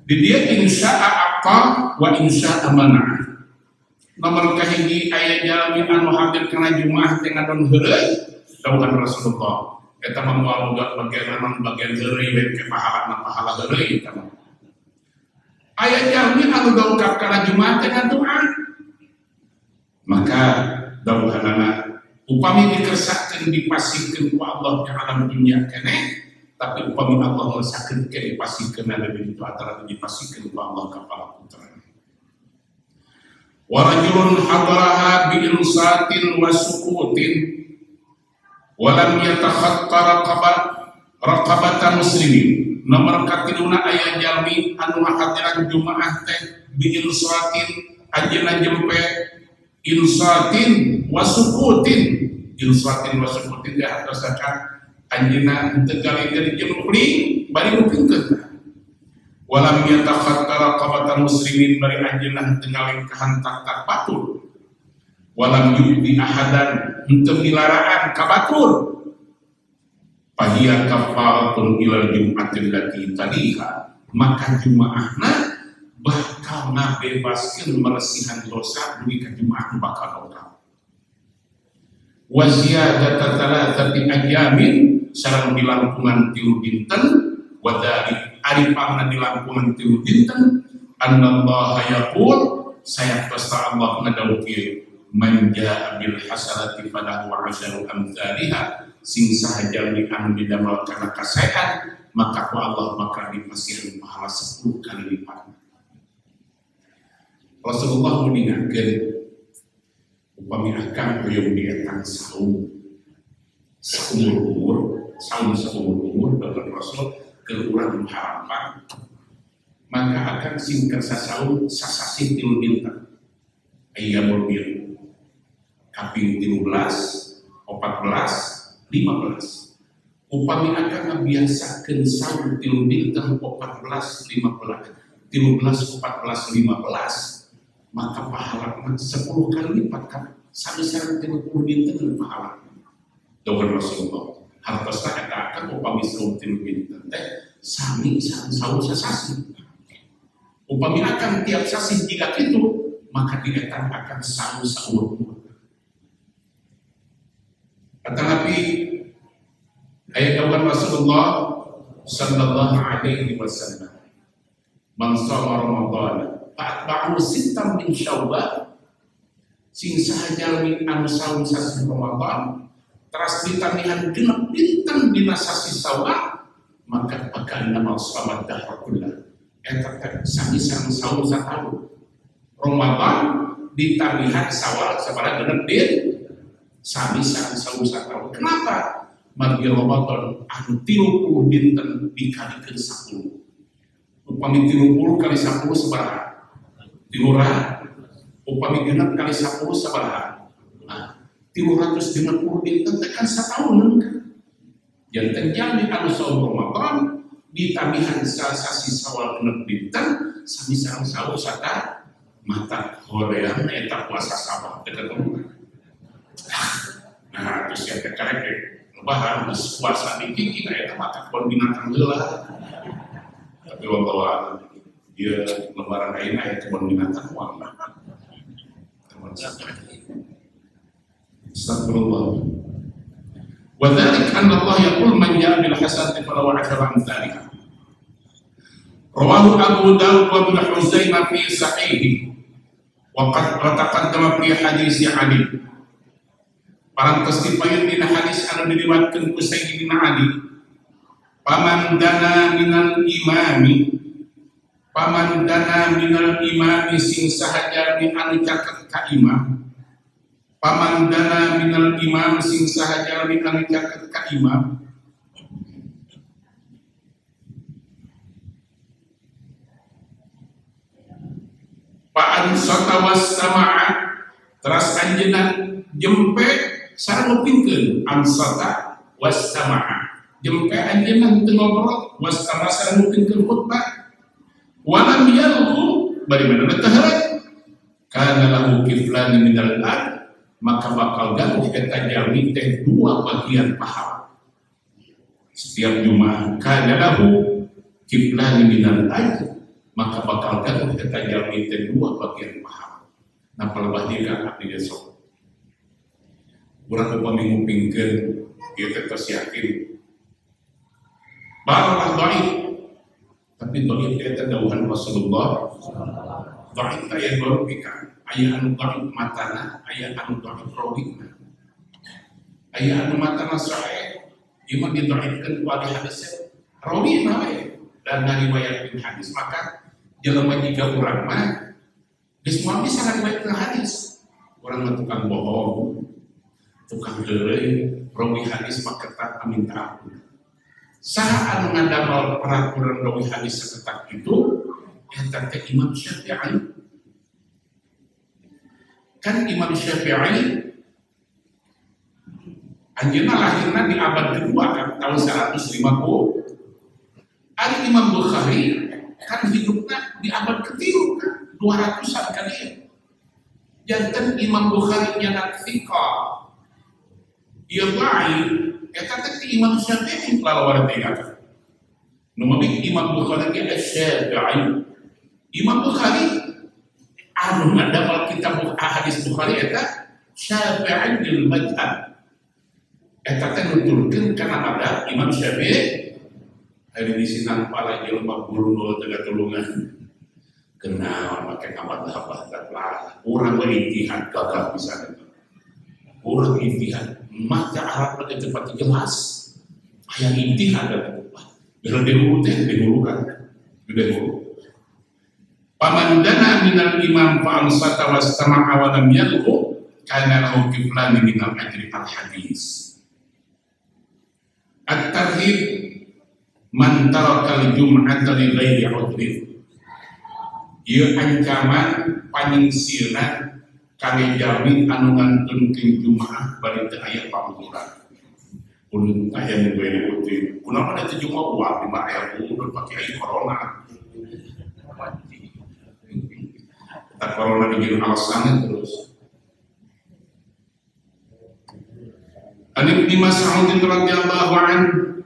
Di dia insya'a apa wa insya'a mana. Nomor kahiji ayat jalmi anu hadir kena Jumat dengan don heureuy dawuhan Rasulullah. Eta mah moal boga bagian heureuy we ke pahala heureuy eta mah. Ayat jalmi anu dongkap kana Jumat dengan doa. Maka dawuhanana upami dikersakeun dipasihkeun ku Allah ka alam dunia keneh, tapi upami Allah ngerasakeun ke dipasihkeun lebih itu antara dipasihkeun ku Allah ka para putra. Wa rajulun hadaraha bi insatin wa sukutin wa lam yatakhattara qabar raqabata muslimin nomor katiluna aya jalmi anu hadiran jumaah teh bi insatin ajeuna jempe insatin wasukutin teh atasakan anjeuna teu gali-gali jempli bari ngupingkeun walam yatakhattara raqabata muslimin bari anjeuna teu ngalingkahan tak batur walam yubdi ahadan henteu milaraan ka batur fahiya kafaratun ilal jum'atil lati taliha maka jumaahna bakal ngabebaskeun maresihan dosa dugi ka jumaah bakal dosa wa ziyadata thalathati ayamin sareng dilangkungan 3 dinten wa dari ari pangna dilangkungan 3 dinten annallaha yaqul saya pasta Allah ngadawukeun man jaa bil hasanati falahu asharu amsalha sing sahaja anu didamel kana kasaean maka ku Allah bakal dipasieun pahala 10 kali lipat. Rasulullah mengingatkan upami akang hoyong dietang saum seumur umur bahkan Rasul keluran harapan maka akan sing kersa saum sasasi 3 dinten ayyamul bir kaping 13 14 15 upami akan ngabiasakeun saum 3 dinten 14 15 13 14 15 maka pahala 10 kali lipat kan sanesana 30 dinten pahala dawuh Rasulullah hartosna eta akan upami saum 3 dinten teh sami saum sasasi upami akan tiap sasi jika kitu maka dietang akan saum saumur tetapi ayat dawuh Rasulullah sallallahu alaihi wasallam man shoma Ramadan fa'atba'ahu sittan min Syawal sing sahaja min anu saum sasi Ramadan teras ditamihan 6 dinten dina sasi Syawal maka akan nama salat dahar kullah eta teh sami-sami saum satahu Ramadan ditamihan Syawal sabaraha 6 dinten sami-sami saum satahu kenapa margi Ramadan anu 30 dinten dikalikan 10 upami 30 kali 10 sabaraha 300 upami genep kali 10 sabaraha nah 350 dinten tekan satahun kan janten jami anu saum Ramadan ditamihan sasi Syawal 6 dinten sami-sami saum sata mata horeang eta puasa sabah teu ketemu nah terus ya karek lebaran puasa dikiki kayak mata kebun binatang heula tapi wallahu dia lebaran ayeuna aya kebun binatang uang astagfirullah wa dzalik anna Allah yaqul man ja'a bil hasanati falahu 'ashru amsalha rawahu Abu Dawud wa Ibnu Huzaimah fi sahihi wa qad taqaddama fi hadis Ali parantos dipayun dina hadis anu diriwayatkeun ku Sayyidina Ali paman dana minal imami sing sahaja min anu caket ka imam paman dana minal imam sing sahaja min anu caket ka imam pa'an satawas sama'a teras anjeunna jempe sareng ngupingkeun ansata wastama'a jempe anjeunna henteu ngobrol wastama sareng ngupingkeun khutbah walam yalhu bari mana teh kana lahu kiflan minal ard maka bakal gaduh eta jalmi teh 2 bagian pahala setiap Jumat kana lahu kiflan minal ard maka bakal gaduh eta jalmi teh 2 bagian pahala nah palebah dia abdi besok urang upami ngupingkeun ieu teh tos yakin barulah dhaif tapi dhaif eta dawuhan Rasulullah dhaif aya baru pikan aya anu dhaif matana aya anu dhaif rawina aya anu matana sahih ieu mah didhaifkeun ku ahli hadis rawina we dan ngariwayatkeun hadis maka jelema jika urang mah geus moal bisa ngariwayatkeun hadis urang mah tukang bohong tukang heureuy rawi hadis mah ketat minta ampun Saha anu ngadamel peraturan dawi hadis seketat itu eta teh Imam Syafi'i. Kan Imam Syafi'i anjeunna lahirna di abad kedua kan tahun 150. Ari Imam Bukhari kan hidupnya di abad ketiga kan 200-an kan ya. Janten Imam Bukhari nya thiqa. Ieu baik eta teh Imam Syafi'i lalawar teh kan. Nu mabik Imam Bukhari ge Syafi'i. Imam Bukhari anu ngadamel kitab hadis Bukhari eta Syafi'i bil madhab. Eta teh nuturkeun kana ada Imam Syafi'i hari di sinang pala jelema guru tega tulungan kenal make madhab lah urang we ijtihad gagal pisan eta urang ijtihad maca Arab teh cepat jelas aya ijtihad bener dulu teh dulu kan dulu paman dana minal imam fa ansata wastama'a wa lam yalqu kana lahu kiflan min al-ajri al-hadis. At-tarhib man tarakal jum'ata li ghairi udhrin. Ieu ancaman panyingsiran kami jami anu ngantunkeun jumaah bari teu aya pangguran. Ulun aya nu bae udhrin. Kunaon teh jumaah uang di mah aya ulun pake aya corona. Tak corona dijieun alasan terus. Ibnu Mas'ud radhiyallahu anhu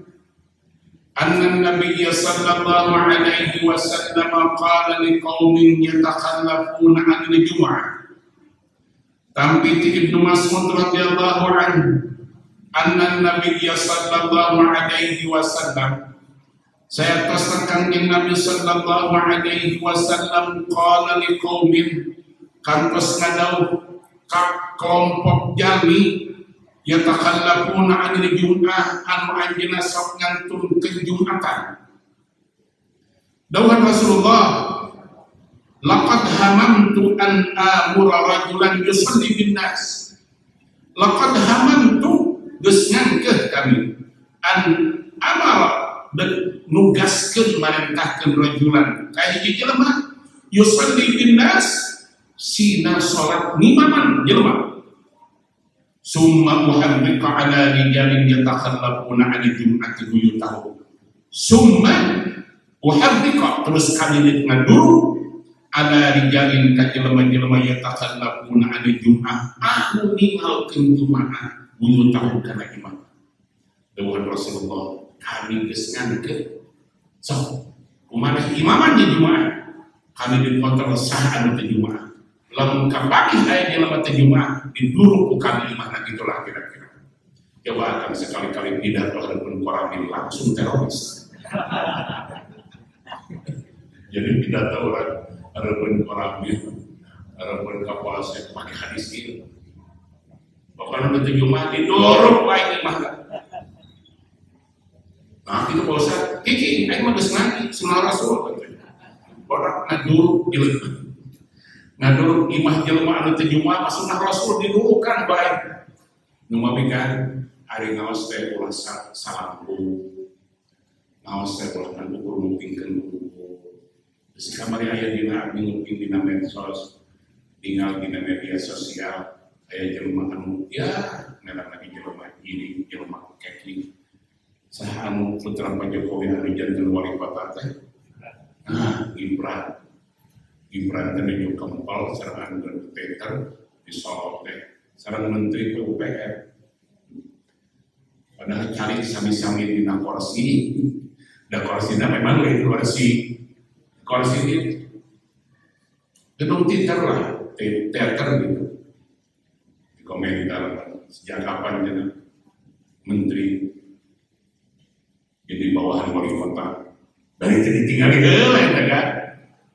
anna an-nabiy sallallahu alaihi wasallam qala liqaumin yatakhallafuna 'anil jum'ah. Tampi Ibnu Mas'ud radhiyallahu anhu anna an-nabiy sallallahu alaihi wasallam saya tasakan yang Nabi sallallahu alaihi wasallam qala liqaumin kantos ngadau ka kelompok jami yatakhallafuna 'anil jum'ah anu anjeunna sok ngantunkeun Jumatan. Dawuh Rasulullah, laqad hamamtu an amura rajulan yusalli bin nas. Laqad hamantu geus ngangkeuh kami an amara dan nugaskeun marentahkeun rajulan ka hiji jelema yusalli bin nas sina salat ngimaman jelema. Summa muharrika ala rijalin yatakhallafuna 'anil jum'ati buyutahum. Summa muharrika terus kami ngaduru ala rijalin ka jelema-jelema yatakhallafuna 'anil jum'ah anu ninggalkeun jumaah buyutahum kana imam. Dawuh Rasulullah kami geus ngangkeuh sok kumaha imaman di jumaah kami dikontrol saha anu teh jumaah. Lamun kabagi aya jelema teh jumaah diduru ku kami imahna gitulah kira-kira. Coba akan sekali-kali pidato hareupeun koramil langsung teroris. Jadi pidato orang hareupeun koramil hareupeun kapolsek make hadis ieu. Pokona teh jumaah diduru ku aing imahna. Nah itu bosan, kiki, aing mah geus ngaji sunah Rasul. Orang ngaduru ilmu. Ngadur imah jelema anu teh jumaah sunah Rasul didurukan bae. Nu mabikeun ari ngaos teh ulah salamku. Ngaos teh ulah ngukur ngupingkeun buku. Geus kamari aya dina abdi nguping dina medsos, tinggal dina media sosial aya jelema anu ya ngaran lagi jelema ini jelema keki. Saha anu putra Pak Jokowi anu janten wali kota teh. Nah, Gibran teh menuju kempal sareng anu Peter disolot teh sareng menteri PUPR. Padahal cari sami-sami dina kursi. Da kursina memang lain kursi ini gedung teater gitu. Di komentar sejak kapan jadi menteri jadi bawahan wali kota dari ditinggali heula eta kan.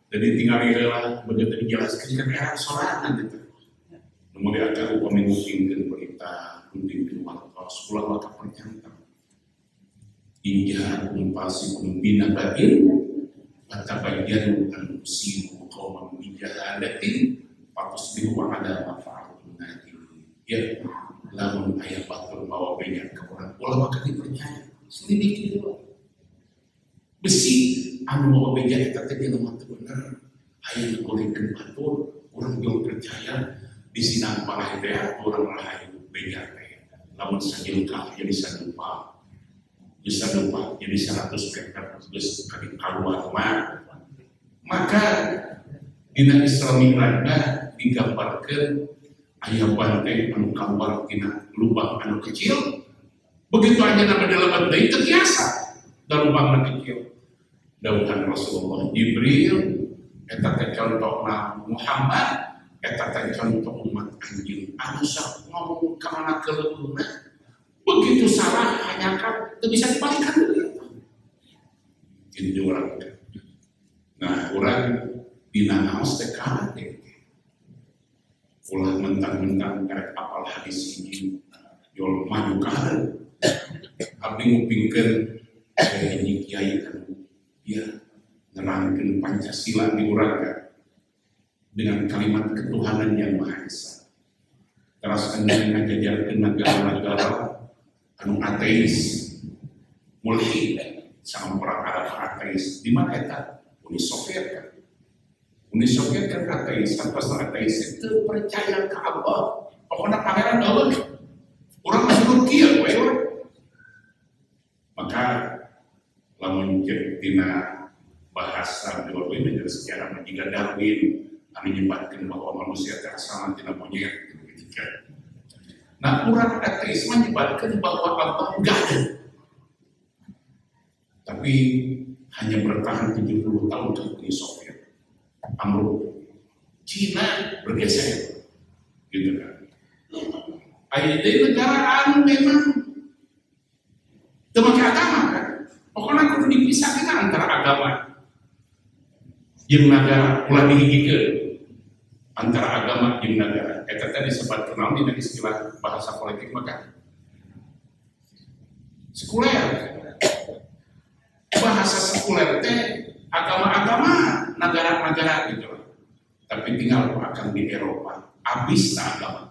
Jadi tinggal heula begitu dijelaskeun kan era sorangan gitu. Kemudian akan upami ngupingkeun berita, ngupingkeun waktu sekolah waktu perjantan. Inja umpasikum binabain fatabayyanu an tusibu qauman bijahalatin fatusbihu ala ma fa'altum nadimin. Ya, lamun aya batur bawa banyak ke orang ulama kan dipercaya. Selidiki dulu. besi anu mau beja eta teh jelema teu bener aya gorengkeun batur urang jeung percaya di sinang palahe teh urang rahayu beja teh lamun sajengkah jadi sadupa bisa lupa jadi 100 meter geus kaki kaluar mah maka dina Islami rada digambarkeun aya banteng anu kaluar tina lubang anu kecil begitu aja nama dalam deui teu tiasa da lubangna kecil dawuhan Rasulullah Jibril eta teh contohna Muhammad eta teh contoh umat anjeun anu sok ngomong ka mana keleuna begitu salah hanya kan teu bisa dibalikan deui kitu urang nah urang dina naos teh kade ulah mentang-mentang karek apal hadis ini yol maju kahal abdi ngupingkeun hiji kiai kan dia nerangkeun Pancasila di urang dengan kalimat ketuhanan yang Maha Esa terus kemudian ngajajarkeun negara-negara anu ateis mulhid sama orang Arab ateis di mana eta Uni Soviet kan Uni Soviet kan ateis, tanpa ateis itu percaya ke Allah. Pokoknya pangeran Allah, orang masih kieu we. Maka lamun cek tina bahasa biologi menjadi sejarah menjadi Darwin anu nyebatkeun bahwa manusia teh asalna tina monyet gitu. Nah, orang ateis menyebutkan bahwa Allah enggak ada. Tapi hanya bertahan 70 tahun ke Uni Soviet. Amruk Cina bergeser gitu kan ayat negara anu memang teman agama kan pokoknya kudu dipisahkan antara agama jeung negara ulah dihigikeun antara agama jeung negara eta teh disebut kenal dina istilah bahasa politik maka sekuler bahasa sekuler teh agama-agama negara-negara gitu tapi tinggal akan di Eropa habis na agama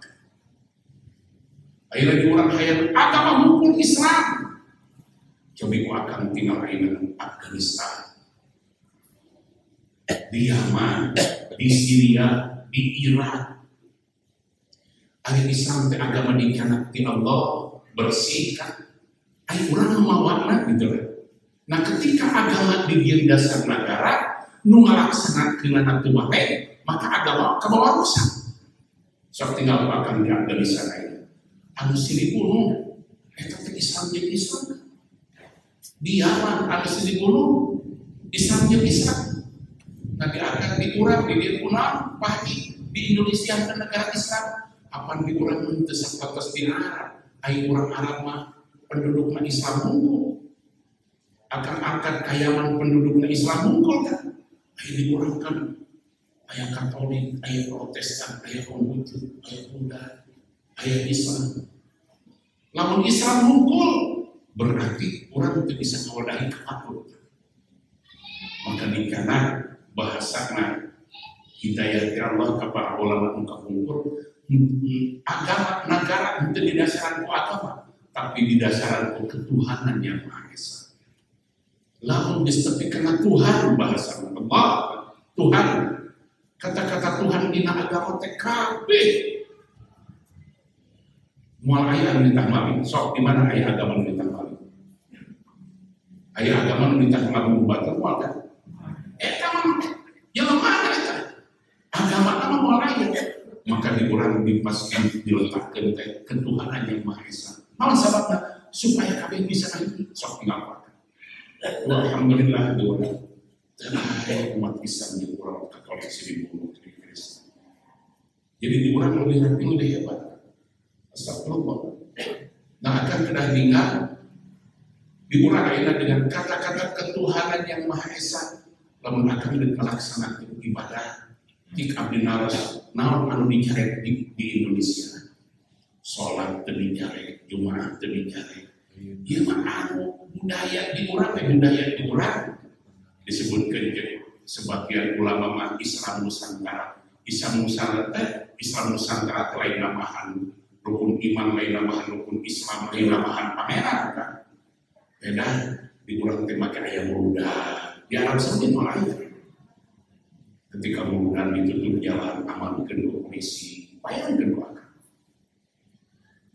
akhirnya orang hayang agama hukum Islam coba ku akan tinggal di Afghanistan di Yaman di Syria di Irak ayat Islam teh agama dikanat di Allah bersihkan ayat orang mawakna gitu nah ketika agama di dasar negara nu ngalaksanakeun atu bae maka agama kabawa rusak sok tinggal akan diada di sana ini anu silih bunuh eta teh Islam jeung Islam di Yaman anu silih bunuh Islam jeung Islam nanti akan diurang di dieu kunaon pasti di Indonesia ke negara Islam apan diurang teu sapatos di Arab aya urang Arab mah pendudukna Islam unggul akan angkat kayaman pendudukna Islam unggul kan ayah dikurangkan ayah Katolik, ayah Protestan, ayah Konghucu, ayah Buddha, ayah Islam. Lamun Islam mungkul berarti orang itu bisa mewadahi kepatuhan. Maka dikana bahasana hidayah Allah kepada ulama muka mungkul agama negara itu didasarkan ku agama, tapi didasarkan ku ketuhanan yang Maha Esa. Lalu disebutkan Tuhan bahasa Allah Tuhan kata-kata Tuhan dina agama TKB mual ayah minta mami sok di mana ayah agama minta mami ayah agama minta mami batal mual kan mah yang mana eta agama nama mual ayah maka dikurang dipaskan diletakkan ketuhanan yang Maha Esa naon sababna supaya kalian bisa nanti sok ngapa alhamdulillah doa terakhir umat Islam yang kurang Katolik dibunuh di Kristen. Jadi di orang lebih hebat. Astagfirullah. Nah akan kena tinggal diurang dengan kata-kata ketuhanan yang Maha Esa. Lamun akan melaksanakan ibadah di abdi naras naon anu dicarek di Indonesia. Sholat teu dicarek, Jumat teu dicarek. Ieu mah anu budaya di urang disebutkan jadi sebagian ulama mah Islam Nusantara Islam Nusantara lain namahan rukun iman lain namahan rukun Islam lain namahan pangeran kan beda di orang tema kayak muda di Arab Saudi malah ketika mudah ditutup jalan aman kedua polisi bayangkan doakan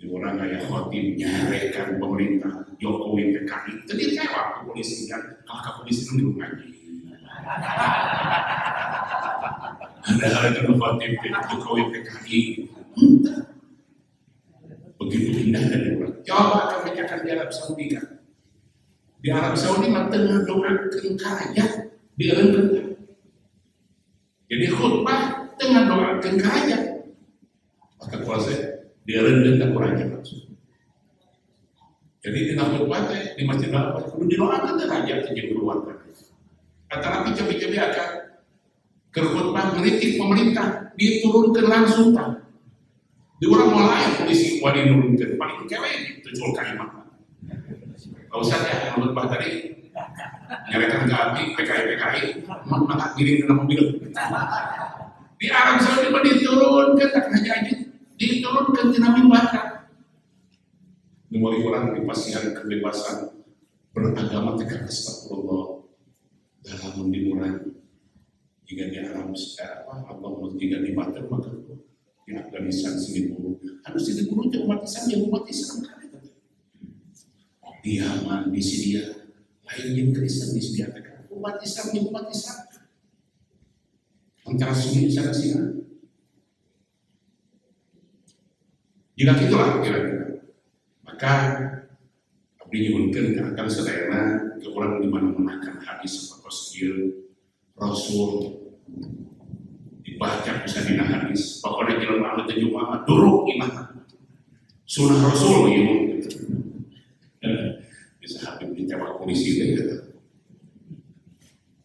di orang kayak khotib nyarekan pemerintah Jokowi PKI jadi kayak waktu polisi kan kalau polisi itu di rumah ada hal yang khotib Jokowi PKI begitu indah dari orang coba akan menyaksikan di Arab Saudi kan di Arab Saudi mah tengah doakeun karaya dieureun. Jadi khutbah tengah doakeun karaya. Maka kuasa dieureun ka kurangnya langsung. Jadi di khutbah teh di Masjid Al-Aqsa kudu didoakeun teh raja teh jeung keluarga. Antara cabe-cabe akan ke khutbah ngeritik pemerintah diturunkeun langsung tah. Di urang mulai polisi wadi nurunkeun paling kewe tujuh kalimat. Gak usah ya, menurut Pak tadi nyarekan ke api, PKI, maka giring ke mobil. Di Arab Saudi diturunkan, tak hanya diturunkan ke Nabi Bakar. Mulai orang dipastikan kebebasan beragama tekan astagfirullah dalam dimuran. Jika di Arab Saudi, jika di Bakar, maka di Afghanistan 1000 harus dibunuh umat Islam yang umat Islam kan. Di Yaman, di Syria, lain yang Kristen di Syria, umat Islam yang umat Islam. Antara Sunni sama Syiah. Jika itulah kira-kira, maka abdi nyuhunkeun akan sedayana ke orang di mana menakan hadis seperti Rasul dibaca bisa dina hadis. Pokoknya jelema anu teh Jumaah durung imah. Sunnah Rasul ieu. Bisa habib ditembak polisi deh gitu.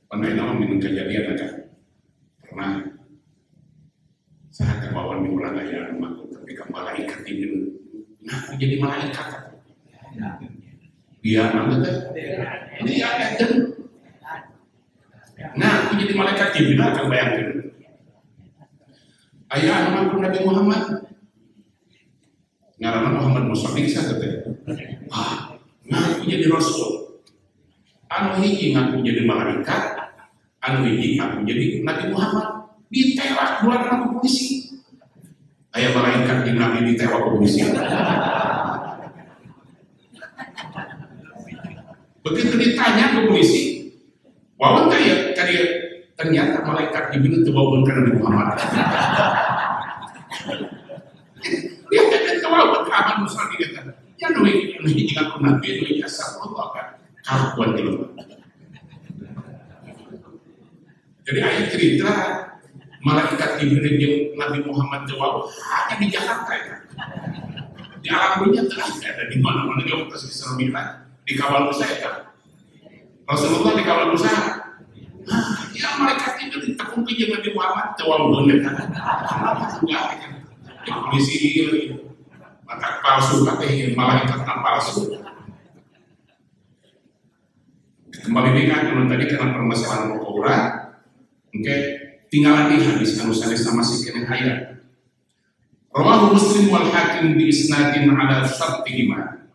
Pernah nama minum kejadian kan? Pernah saya kebawan di bulan ayah rumahku ketika malaikat ini nah jadi malaikat dia mana ini ayat dan nah aku jadi malaikat Jibril akan bayangkan ayah rumahku Nabi Muhammad ngaranna Muhammad Musadik saya nah aku jadi Rasul anu hiji ngaku jadi malaikat anu hiji ngaku jadi Nabi Muhammad ditewak dua anak polisi ayah malaikat di Nabi ditewak polisi begitu ditanya ke polisi wawan kayak ternyata malaikat Jibril itu bawa ke Nabi Muhammad dia kan bawa ke Nabi Muhammad dikatakan ya nuhi ngaku Nabi nuhi asal Allah kan kakuan di luar. Jadi ayat cerita malaikat Jibril yang Nabi Muhammad jawab hanya di Jakarta ya. Di alam dunia telah ada di mana-mana di atas Isra Mi'raj di kawal Musa ya. Rasulullah di kawal Musa. Nah, ya malaikat itu ditekung ke Nabi Muhammad jawab benar kan. Enggak kan. Yang polisi maka palsu katanya malaikat palsu. Kembali dengan kalau tadi karena permasalahan Al-Quran, oke, tinggalan di hadis anu sanes sama si kene ayat. Rawahu Muslim wal Hakim bi isnadin ala syartihima.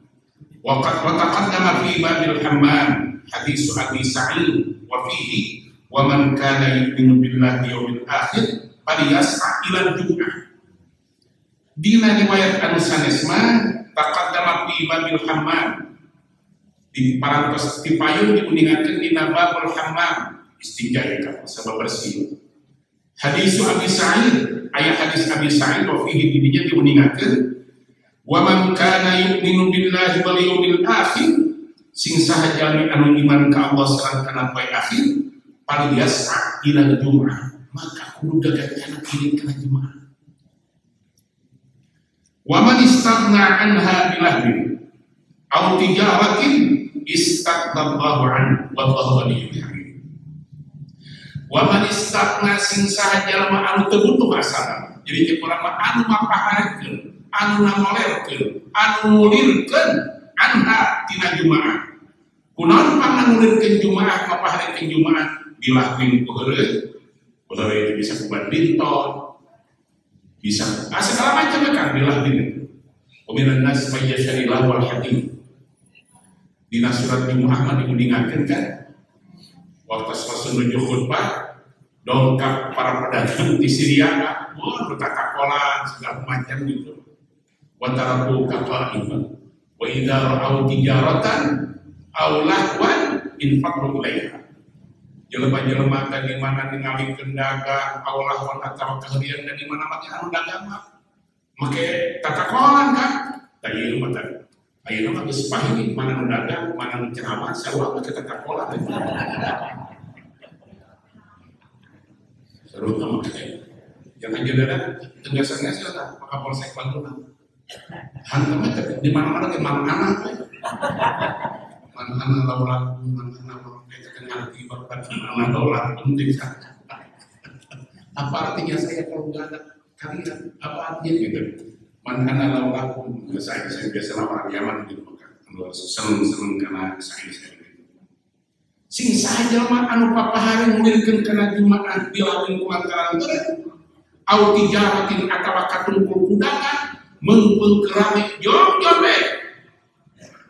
Wa taqaddama fi babil hammam hadis Abi Sa'id wa fihi wa man kana yu'minu billahi yawmil akhir falyas'a ila jum'ah. Dina riwayat anu sanes mah taqaddama fi babil hammam di parantos di payung diuningakeun dina babul hammam istinja eta sabab bersih. Hadis Abi Sa'id aya hadis Abi Sa'id wa fihi didinya diuningakeun wa man kana yu'minu billahi wal yawmil akhir sing saha jalmi anu iman ka Allah sareng kana poe akhir falyas'a ila jum'ah maka kudu gagahna kirim kana Jumaah. Wa man istaghna anha bilahwi aw tijaratin istaqballahu an wallahu ghaniyyun hamid. Wa man istaghna sing saha jalma anu teu butuh asana. Jadi teh urang mah anu mapaharekeun, anu namolerkeun, anu mulirkeun anha tina Jumaah. Kunaon panganulirkeun Jumaah mapaharekeun Jumaah dilahwin ku heureul. Heureul itu bisa ku badminton, bisa segala macam kan dilahwin. Wa minan nas may yashari lahu al hadith. Dina surat Jumat mah diundingakeun kan. Waktu selesai menuju khutbah, dongkap para pedagang di Syria, wah tatakolan segala macam gitu. Wa taraku qa'iman. Wa idza ra'au tijaratan aw lahwan infaqu ilaiha. Jelema-jelema tadi mana ningalikeun dagang, aw lahwan atawa kaheureun di mana mah anu dagang mah. Make tatakolan kan. Tadi ieu mah tadi. Ayeuna mah geus pahing mana nu dagang, mana nu ceramah, sarua mah tatakolan. Seru tuh makanya. Jangan jadilah tegas-tegas lah, maka polsek Bandung. Hantamnya di mana-mana di mana-mana. Mana-mana laulah, mana-mana kita kenal di bapak, mana-mana laulah penting saja. Apa artinya saya kalau nggak ada kalian? Apa artinya gitu? Mana-mana laulah, saya biasa lama Yaman gitu maka seneng karena saya gitu. Sing saja mah anu papahari mulirkeun kana Jumaah dilawin kulantaran teu au tijaratin atawa katungkul kudangan meungpeung kerame jom we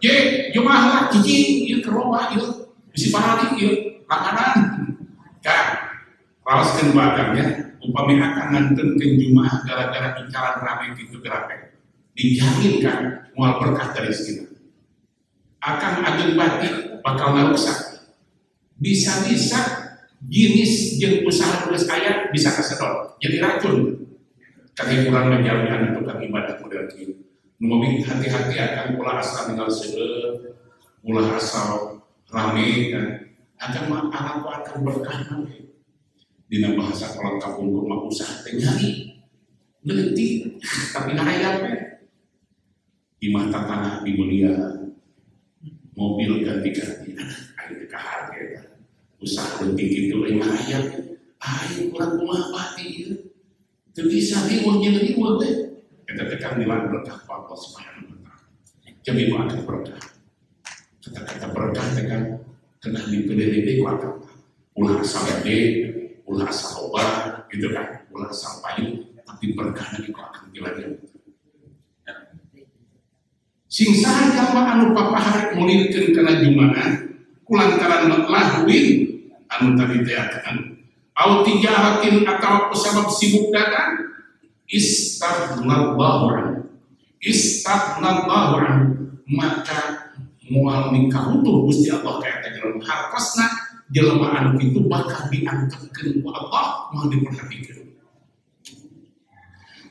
ye Jumaah lah cicing ieu keroba ieu bisi parali ieu langganan ka raoskeun bagangnya upami akan nganteunkeun Jumaah gara-gara incaran rame kitu gerape dijamin kan moal berkah dari rezeki akan agen batik bakal ngarusak bisa-bisa jenis yang usaha tulis ayat bisa kesedot jadi racun karena kurang menjalankan tukang ibadah model itu ngomongin hati-hati akan pula asal tinggal seueur ulah asal rame kan akan anak akan berkah nanti dina bahasa kalau kampung rumah usaha terjadi berhenti tapi ngayapnya di mata tanah dimulia mobil ganti-ganti ayo harga ya usaha penting itu yang ayam ayo kurang rumah pati itu bisa diwujudnya deh kita tekan nilai berkah Allah Subhanahu wa Ta'ala jadi akan berkah kata-kata berkah tekan kena dipelih-pelih kuat ulah asal gede ulah asal obat gitu kan ulah asal payu tapi berkah lagi kok akan dilakukan sing saha anu papahari mulirkeun kana Jumaah kulantaran lahwin anu tadi teh akan au tijaratin atau sebab sibuk dagang istaghnallahu maka moal nikahutuh Gusti Allah kayak teh jelema hartosna jelema anu kitu bakal diangkatkeun ku Allah moal diperhatikeun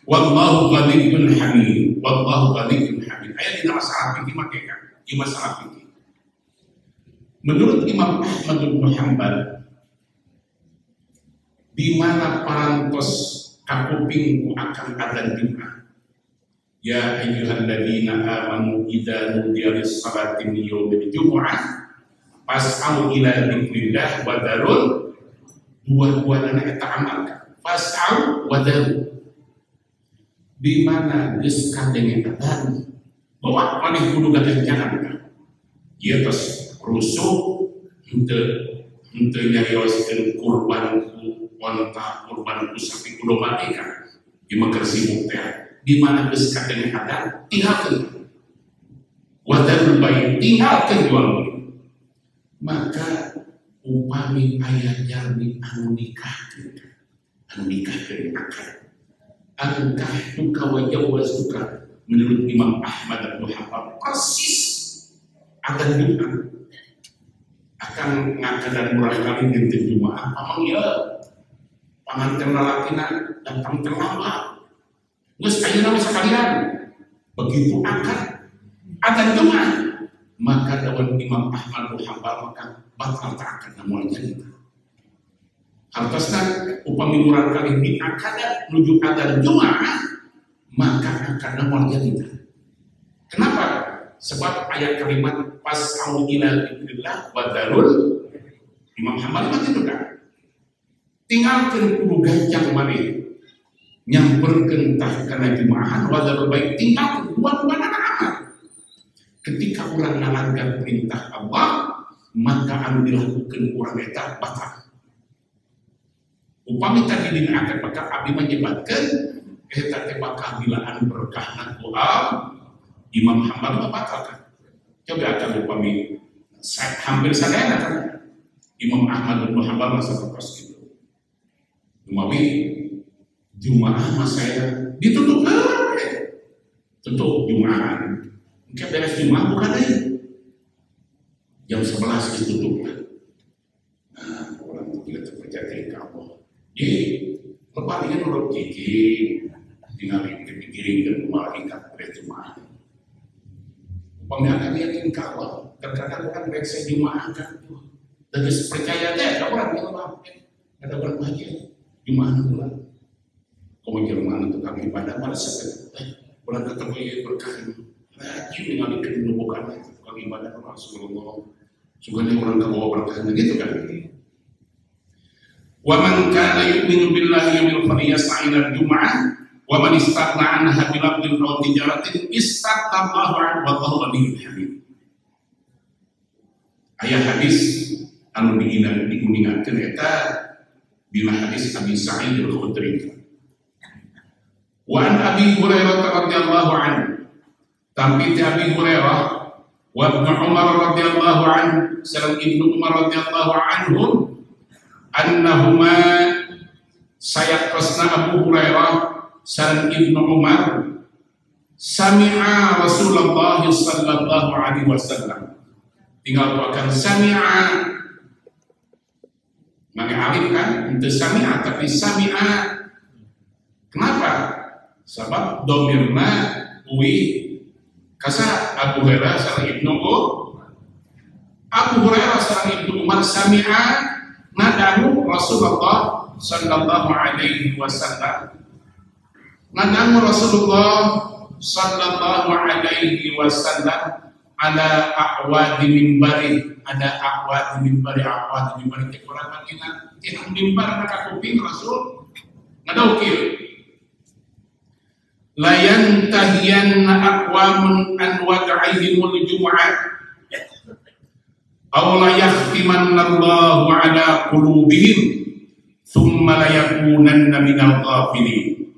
wallahu ghaniyyun hamid aya dina masalah fikih mah kan ieu masalah fikih. Menurut Imam Ahmad bin Hanbal, di mana parantos kakuping akan adzan Jumat. Ya ayyuhalladzina amanu idza nudiya lis-salati min yaumil jumu'ah fas'au ila dzikrillah wa darul dua-duana eta amalkan. Fas'au wa darul. Di mana geus kadenge adzan, bahwa maneh kudu gagencangan. Ieu tos rusuh untuk nyarioskeun kurbanku onta kurbanku sapi kudu mati kan di meker sibuk teh di mana geus kadenge ada tinggalkeun wadal bayi tinggalkeun jual beli maka upami aya jalmi anu nikahkeun akad angkah tuka wa jawaz tuka menurut Imam Ahmad bin Hanbal persis akan Jumat akan ngadakan murah kali dinten Jumaah pamang ya panganten lalakina datang terlambat geus ayeuna mah sakalian begitu akad adzan Jumaah maka dawan Imam Ahmad bin Hanbal maka batal terakan moal jadi hartosna upami murah kali di akad nuju adzan Jumaah maka akan moal jadi kenapa sebab ayat kalimat fas'au ila dzikrillah wa darul Imam Ahmad itu kan tinggalkeun kudu gancang maneh nyamperkeun tah kana Jumaahan wa darul baik tinggalkeun dua-duana amal ketika urang ngalanggar perintah Allah maka anu dilakukeun urang eta batal upami tadi dina akad bakal abdi menyebutkeun eta teh bakal bilaan berkah ku Imam Hanbal membatalkan. Coba akan upami hampir sadaya kan Imam Ahmad bin Hanbal masa terus gitu. Umawi Jumaah mas saya ditutup tutup Jumaah. Mungkin beres Jumaah bukan lagi. Jam 11 ditutup. Nah, orang tidak terpercaya ke Allah. Jadi, lepas ini menurut Kiki, tinggal dikirim ke malaikat pada Jumaah. Upamanya akan yakin ke Allah. Terkadang kan beres Jumaah kan. Dan percaya deh, orang yang ada orang bahagia Jumaah bulan. Kalau Jerman itu kami ibadah merasa bulan ketemu berkah. Rajin dengan dikirimu bukan kami ibadah Rasulullah. Suganya orang tak bawa berkahnya gitu kan. Wa man kana yu'minu billahi yawmil qiyamah ila jum'ah wa man istaghna anha bil abdin aw tijaratin istaghnahu an wallahu ghaniyyun hamid. Ayat hadis anu digunakeun eta dina hadis Abi Sa'id al-Khudri. Wa an Abi Hurairah radhiyallahu anhu. Tampi Abi Hurairah wa Ibnu Umar radhiyallahu anhu sareng Ibnu Umar radhiyallahu anhu annahuma sayaqasna Abu Hurairah sareng Ibnu Umar sami'a Rasulullah sallallahu alaihi wasallam. Tinggal akan sami'a mana alif kan itu sami'a tapi sami'a kenapa? Sebab domirna uwi kasa Abu Hurairah sareng Ibnu Abu Hurairah sareng Ibnu Umar sami'a nadahu Rasulullah sallallahu alaihi wasallam. Nadahu Rasulullah sallallahu alaihi wasallam ada a'wadi minbari, ada a'wadi minbari orang Madinah tidak mimbar maka kuping Rasul ngadukir layan tahiyan aqwamun an wad'ihimul jumu'ah aw la yahtimanallahu ala qulubihim thumma la yakunanna minal ghafilin.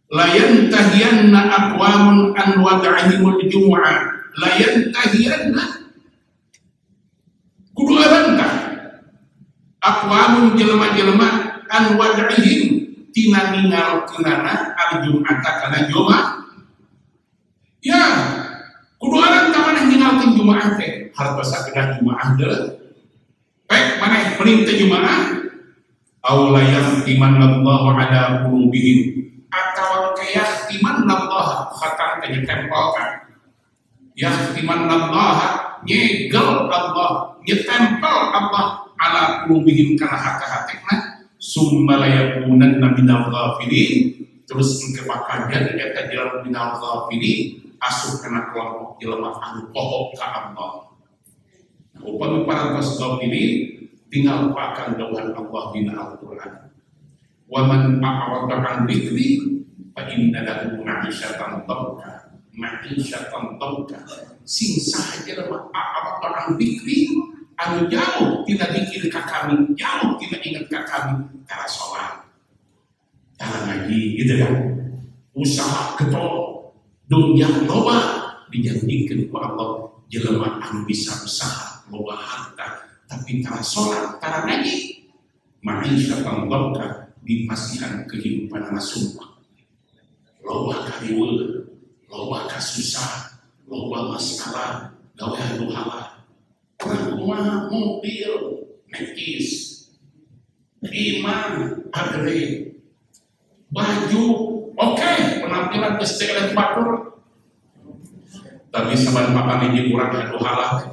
Layan tahiyan aqwamun an wad'ihimul jumu'ah, layan tahiyan kudu arantah aqwamun jelema-jelema an wad'ihim tina ningal kenana al-jum'ata kana Jumaah. Ya, kudu arantah maneh ningalkeun Jumaah teh. Hartos sakedah Jumaah deui. Pek maneh perintah Jumaah. Aw la yahtimanallahu ala qulubihim atawa kayahtimanallahu khatar teh ditempelkan. Yahtimanallahu nyegel Allah, nyetempel Allah ala qulubihim kana hati-hatina. Summa la yakunanna minal ghafilin, terus engke bakal jadi eta jelema minal ghafilin asup kana kelompok jelema anu poho ka Allah. Upami parantos ghafilin tinggal pakan dawuhan Allah dina Al-Qur'an. Wa man a'rada an dzikri fa inna lahu ma'isyatan dhanka. Ma'isyatan dhanka. Sing saha jelema a'rada an dzikri anu jauh tina dikir ka kami, jauh tina ingat ka kami, tara sholat, tara ngaji, gitu kan? Usaha getol, dunia loba dijanjikan ku Allah, jelema anu bisa usaha, loba harta, tapi tara sholat, tara ngaji, ma'isyatan dhanka dipastikan kehidupan anak sumpah. Loba kariweuh, loba kasusah, loba masalah, gawe anu halal. Rumah, mobil, nekis, iman, agre, baju, oke, penampilan istilah batur. Tapi saban makan ini kurang anu halal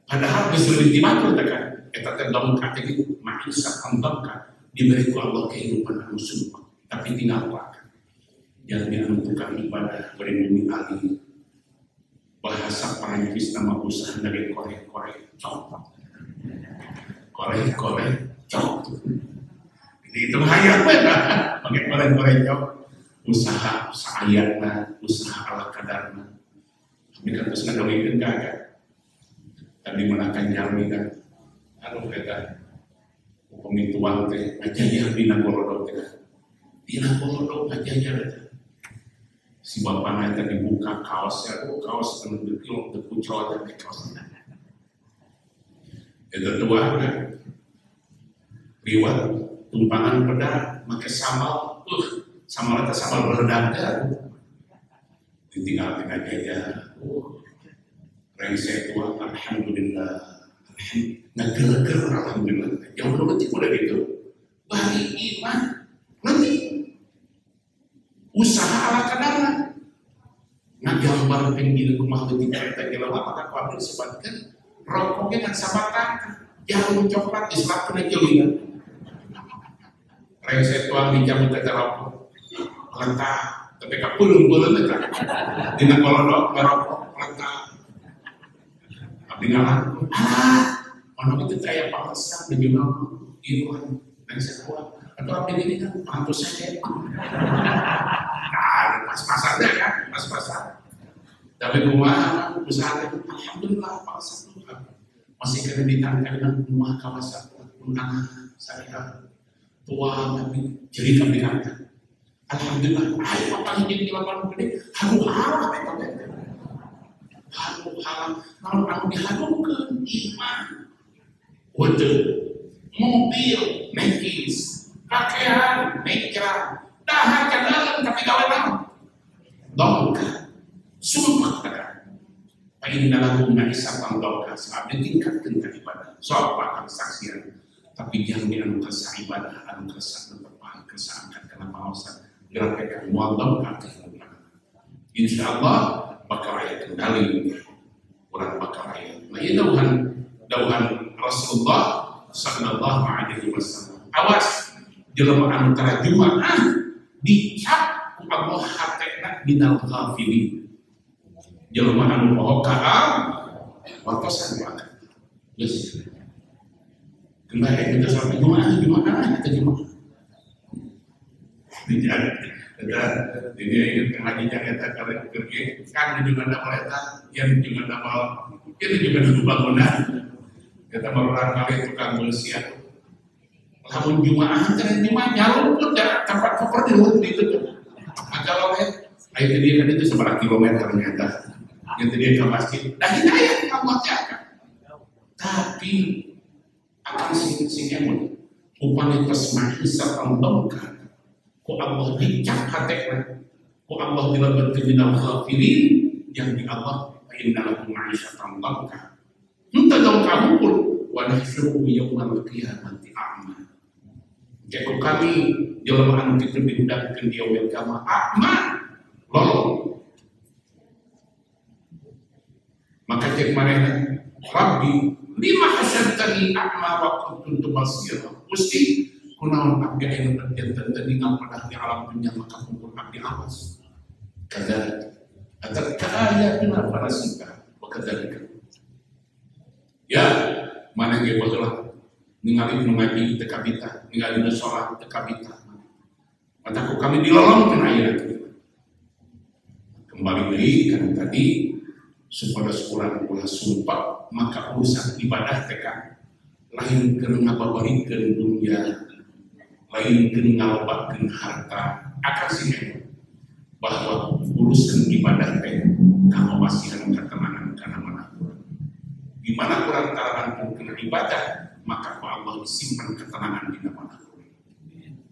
padahal disuruh dibatur kan. Eta teh dongkak teh maisa dongkak diberi ku Allah kehidupan anu sumpah. Tapi tinggal pakai. Jangan anu tukang ibadah beri ahli. Bahasa Perancis nama usaha dari korek-korek cok, korek-korek cok. Itu hayat beda, pakai korek-korek cok. Usaha ayatna, usaha ala kadarna. Tapi kan terus ngadawikan gagak. Tadi menakan jami kan, anu beda. Pemituan teh, ngajayah dina golodok teh. Dina golodok ngajayah teh. si bapaknya tadi buka kaosnya, kaos penuh dekil, kucol dan kaosnya. Itu tua kan, liwat tumpangan peda, pakai sambal, sambal itu sambal beredar, ditinggal aja. Rengsek tua, alhamdulillah, ngeger-ger, alhamdulillah. Yang dulu itu udah gitu, bari iman, nanti usaha ala kadarnya. Ngagambar pinggir rumah ketika kita jalan apakah kau disebutkan rokoknya dan sabatan jarum coklat Islam kena jelingan. Rengsek tua di jamu tete rokok, letak, tapi kapulung-pulung letak. Dina kolodok ngerokok, letak. Abdi ngalah, orang itu kayak palsan di jurnal Iwan rengsek tua. Atau abdi ini kan pantus saja. Nah, pas-pasannya kan, pas-pasan. Tapi rumah usaha itu, alhamdulillah palsan Tuhan. Masih kena ditangkap dengan rumah kawasan undangan saya tua tapi jadi kami kata alhamdulillah ayo apa jadi di lapangan gede haru haram kalau kamu diharukan iman waduh mobil nekis pakaian nekra dah dalam tapi kawan dongka sumpah kata paling dalam mengisahkan dongka sebab ditingkatkan ibadah soal saksian tapi jangan dianu kersa ibadah, anu kersa berpahan, kersa angkat karena pengawasan gerakan muadab kaki. Insya Allah bakal raya kembali, orang bakal raya. Nah ini dauhan Rasulullah Sallallahu Alaihi Wasallam. Awas, jelema anu tarjumaan dicap ku Allah hatena minal ghafilin. Jelema anu poho kaam watosan banget. Yes. Kembali kita sampai gimana kita gimana? Ini ingin pengajinya kita kalian kerja kan juga ada mereka yang juga ada itu juga ada bangunan kita berulang kali tukang belusia. Namun Jumat kan Jumat nyalur pun dari tempat properti itu tuh. Kalau itu dia kan itu seberapa kilometer ternyata. Itu dia ke masjid. Dan hidayah Allah jaga. Tapi akan sing-singnya upani tasmahi serta dongka ku Allah dicap hatekna ku Allah dilebetkeun minal ghafilin yang di Allah inna lahum ma'isyatan dongka henteu dongka hukul wa nahsyuruhu yaumal qiyamati a'ma jaku kami jelema anu kitu diundangkeun di yaumil qiyamah a'ma lolong maka cek manehna Rabbi lima hasyartani a'ma wa kuntu basira Gusti kunaon abdi anu terjadi tadi ngapadah di alam dunia maka kumpul abdi awas kada atat ayatuna farasika wa kadzalika ya mana ge baheula ningali nu ngaji teu kabita ningali nu salat teu kabita mataku kami dilolongkeun ayeuna kembali deui kana tadi supaya sekurang ulah sumpah maka urusan ibadah teka lain keur ngababarikeun dunia lain keur ngalobakeun harta akan sih bahwa urusan ibadah teh kamu masih ketenangan karena mana di mana kurang tarakan kena ibadah maka ku Allah disimpan ketenangan di mana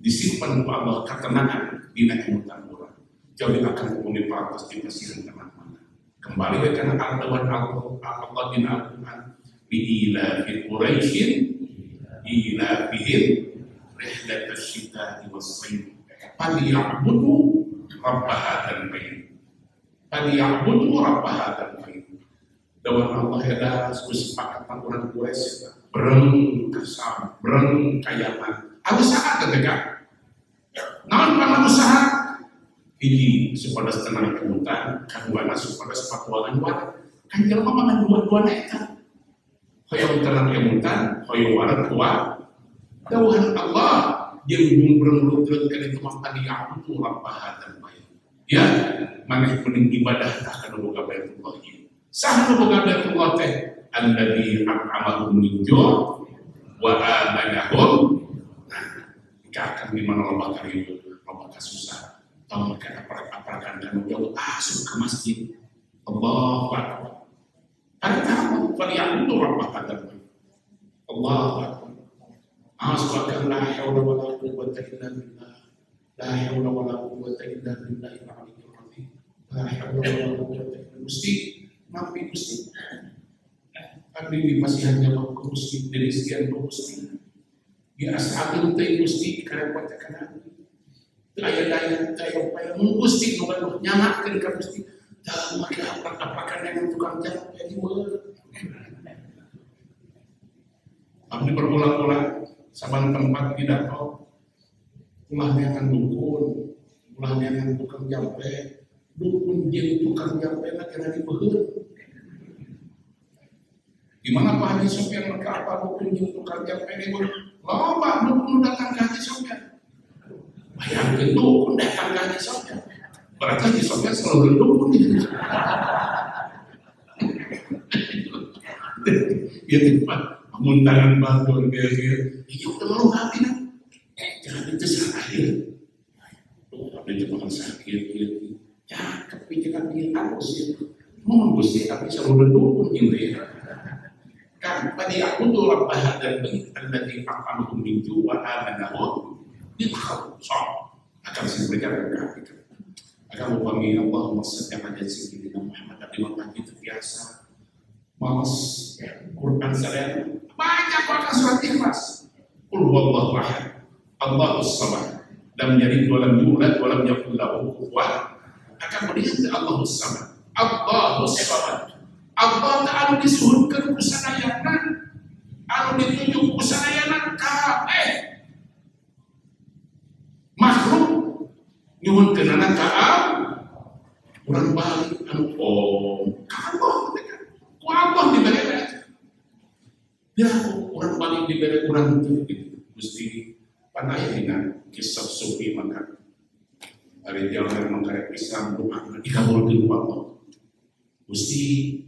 disimpan ku Allah ketenangan di naemutan kurang jadi akan kumuli pantas di pasiran kemana kembali karena al-dawan Allah bin Al-Quran bi-ila fi Quraisyin ila fihim rihlat asyita'i was-sayf falyabudu rabb hadzal bait falyabudu rabb hadzal bait dawan Allah ada kesepakatan orang Quraisy bereng kesam bereng kayaman usaha ketika naon kana usaha hiji supados tenang kemutan kaduana supados patuangan wae kan jelema mah dua-duana eta hoyong tenang kemutan hoyong warat tua dawuhan Allah jeung berlutut kana itu mah tadi aku rabbah dan baik ya maneh kuning ibadah tah kana boga baitullah ieu sah nu boga baitullah teh alladzi at'amahum min ju' wa amanahum nah akan di mana loba karieu loba kasusah tahu mereka apa-apakan dan jauh masuk ke masjid. Allah Akbar. Ada tamu kalian itu apa kata Allah Akbar. Asbahkan la haula wala quwwata illa billah. La haula wala quwwata illa billah al-aliyyil azim. La haula wala quwwata illa Gusti, maafin Gusti. Kami di pasihannya mau ke Gusti dari sekian Gusti. Di ashabul tay Gusti karena katakan daya-daya upaya Gusti nu nyamatkeun ka Gusti. Tah maka apa-apakan yang tukang jalan jadi Abdi berulang-ulang saban tempat tidak tahu ulah neangan dukun, ulah neangan tukang jampe, dukun jeung tukang jampe na kena dibeuheun. Gimana Pak Haji Sofyan mereka apa dukun jeung tukang jampe dibeuheun? Loba dukun datang ke Haji Sofyan. Bayangkeun dukun datang ke Haji Sofyan. Berarti Haji Sofyan selalu dukun gitu. Ya tempat muntangan batu dia hidup terlalu hati nak jangan itu sakit tapi itu makan sakit ya tapi jangan bikin harus mohon Gusti tapi selalu dukun gitu ya kan tadi aku tuh lapah dan berarti akan minju wa amanahu dikau sok akan saya berikan ke akan upami Allahumma salli ala sayyidina Muhammad tapi makan itu biasa malas Quran saya baca Quran surat Ikhlas. Qul huwallahu ahad. Allahus samad. Lam yalid wa lam yulad wa lam yakul lahu kufuwan. Akan melihat Allahus samad. Allahus samad. Allah Ta'ala disuhunkeun ku sadayana. Anu ditunjuk ku sadayana kabeh. Makhluk nyuhunkeunana ka urang balik anu Allah ku Allah dibere ya orang paling diberi orang itu Gusti panayana kisah sufi maka hari jalan mengkarek Islam doa dikabulkan Allah Gusti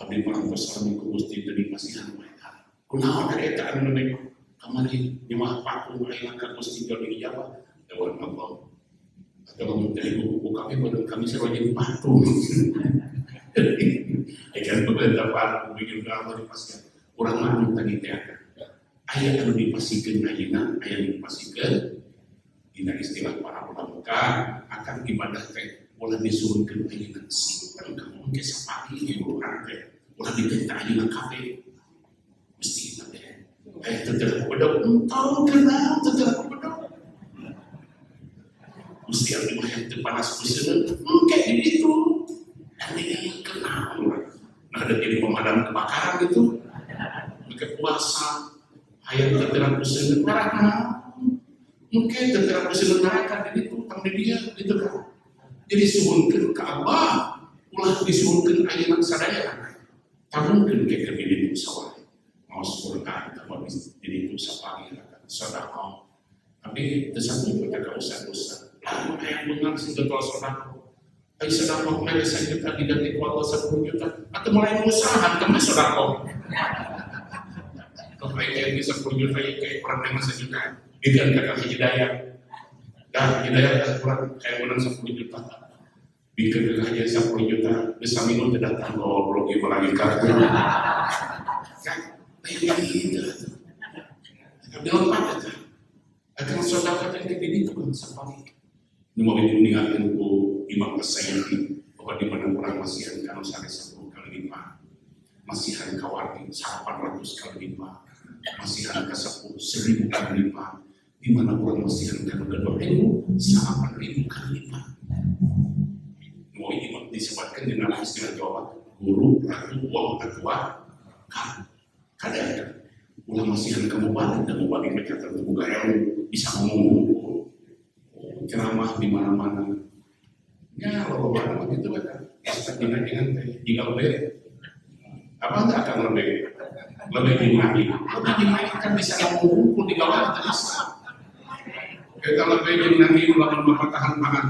abdi parantos kami ku Gusti dari masihan mereka kunaon dari eta anu nek kamari nyewa patung lain ka Gusti dari Jawa dewan Allah atau dari buku kami pada kami sebagai patung akan beberapa patung bikin Allah dipaskan orang mana tadi teh ayat anu dipasikeun ayeuna aya dipasikeun dina istilah para ulama akan ibadah teh ulah disuruhkeun ayeuna simpen kamu ge sapagi ieu urang teh ulah ditentang ayeuna kabeh mesti teh aya teu bedog entong kenal teu bedog mesti anu mah teu panas kuseun engke di ditu anu kenal nah ada jadi pemadam kebakaran gitu puasa ayat terterang kusen neraka mungkin terterang kusen neraka jadi itu tang dia gitu kan jadi suhunkeun ka Allah ulah disuhunkeun ayeuna sadaya tamunkeun ke diri itu sawah mau surga atau jadi itu sapagi sedekah tapi tersambung pada dosa-dosa lalu kayak benar sih betul sedekah ai sedekah mere sajuta diganti ku Allah 10 juta atau mulai usaha temen sedekah kayak bisa 10 juta kayak kurang dengan sejuta itu kan kakak hidayah dan hidayah kan kurang kayak menang 10 juta bikin kakaknya 10 juta bisa minum tidak datang goblok ibu lagi kartu kan kayak gitu tapi lompat aja akan saudara yang kayak gini tuh kan sampai ini mau meninggalkan ku imam kesayangan bahwa di mana orang masihan kan usahanya 10 kali lipat masihan kawarti 800 kali lipat masihan ke 10.000 kali lipat di mana orang masihan ke kedua ilmu 8.000 kali lipat mau ini disebutkan dengan istilah Jawa guru, ratu, uang, ketua kan kadang ulah masihan ke mubalik dan mubalik mereka terbuka ilmu bisa ngomong ceramah di mana-mana ya kalau mana begitu kan pasti dengan jika lebih apa enggak akan lebih dinamik kan bisa mengumpul di bawah terus kita lebih dinamik melakukan pematahan pangan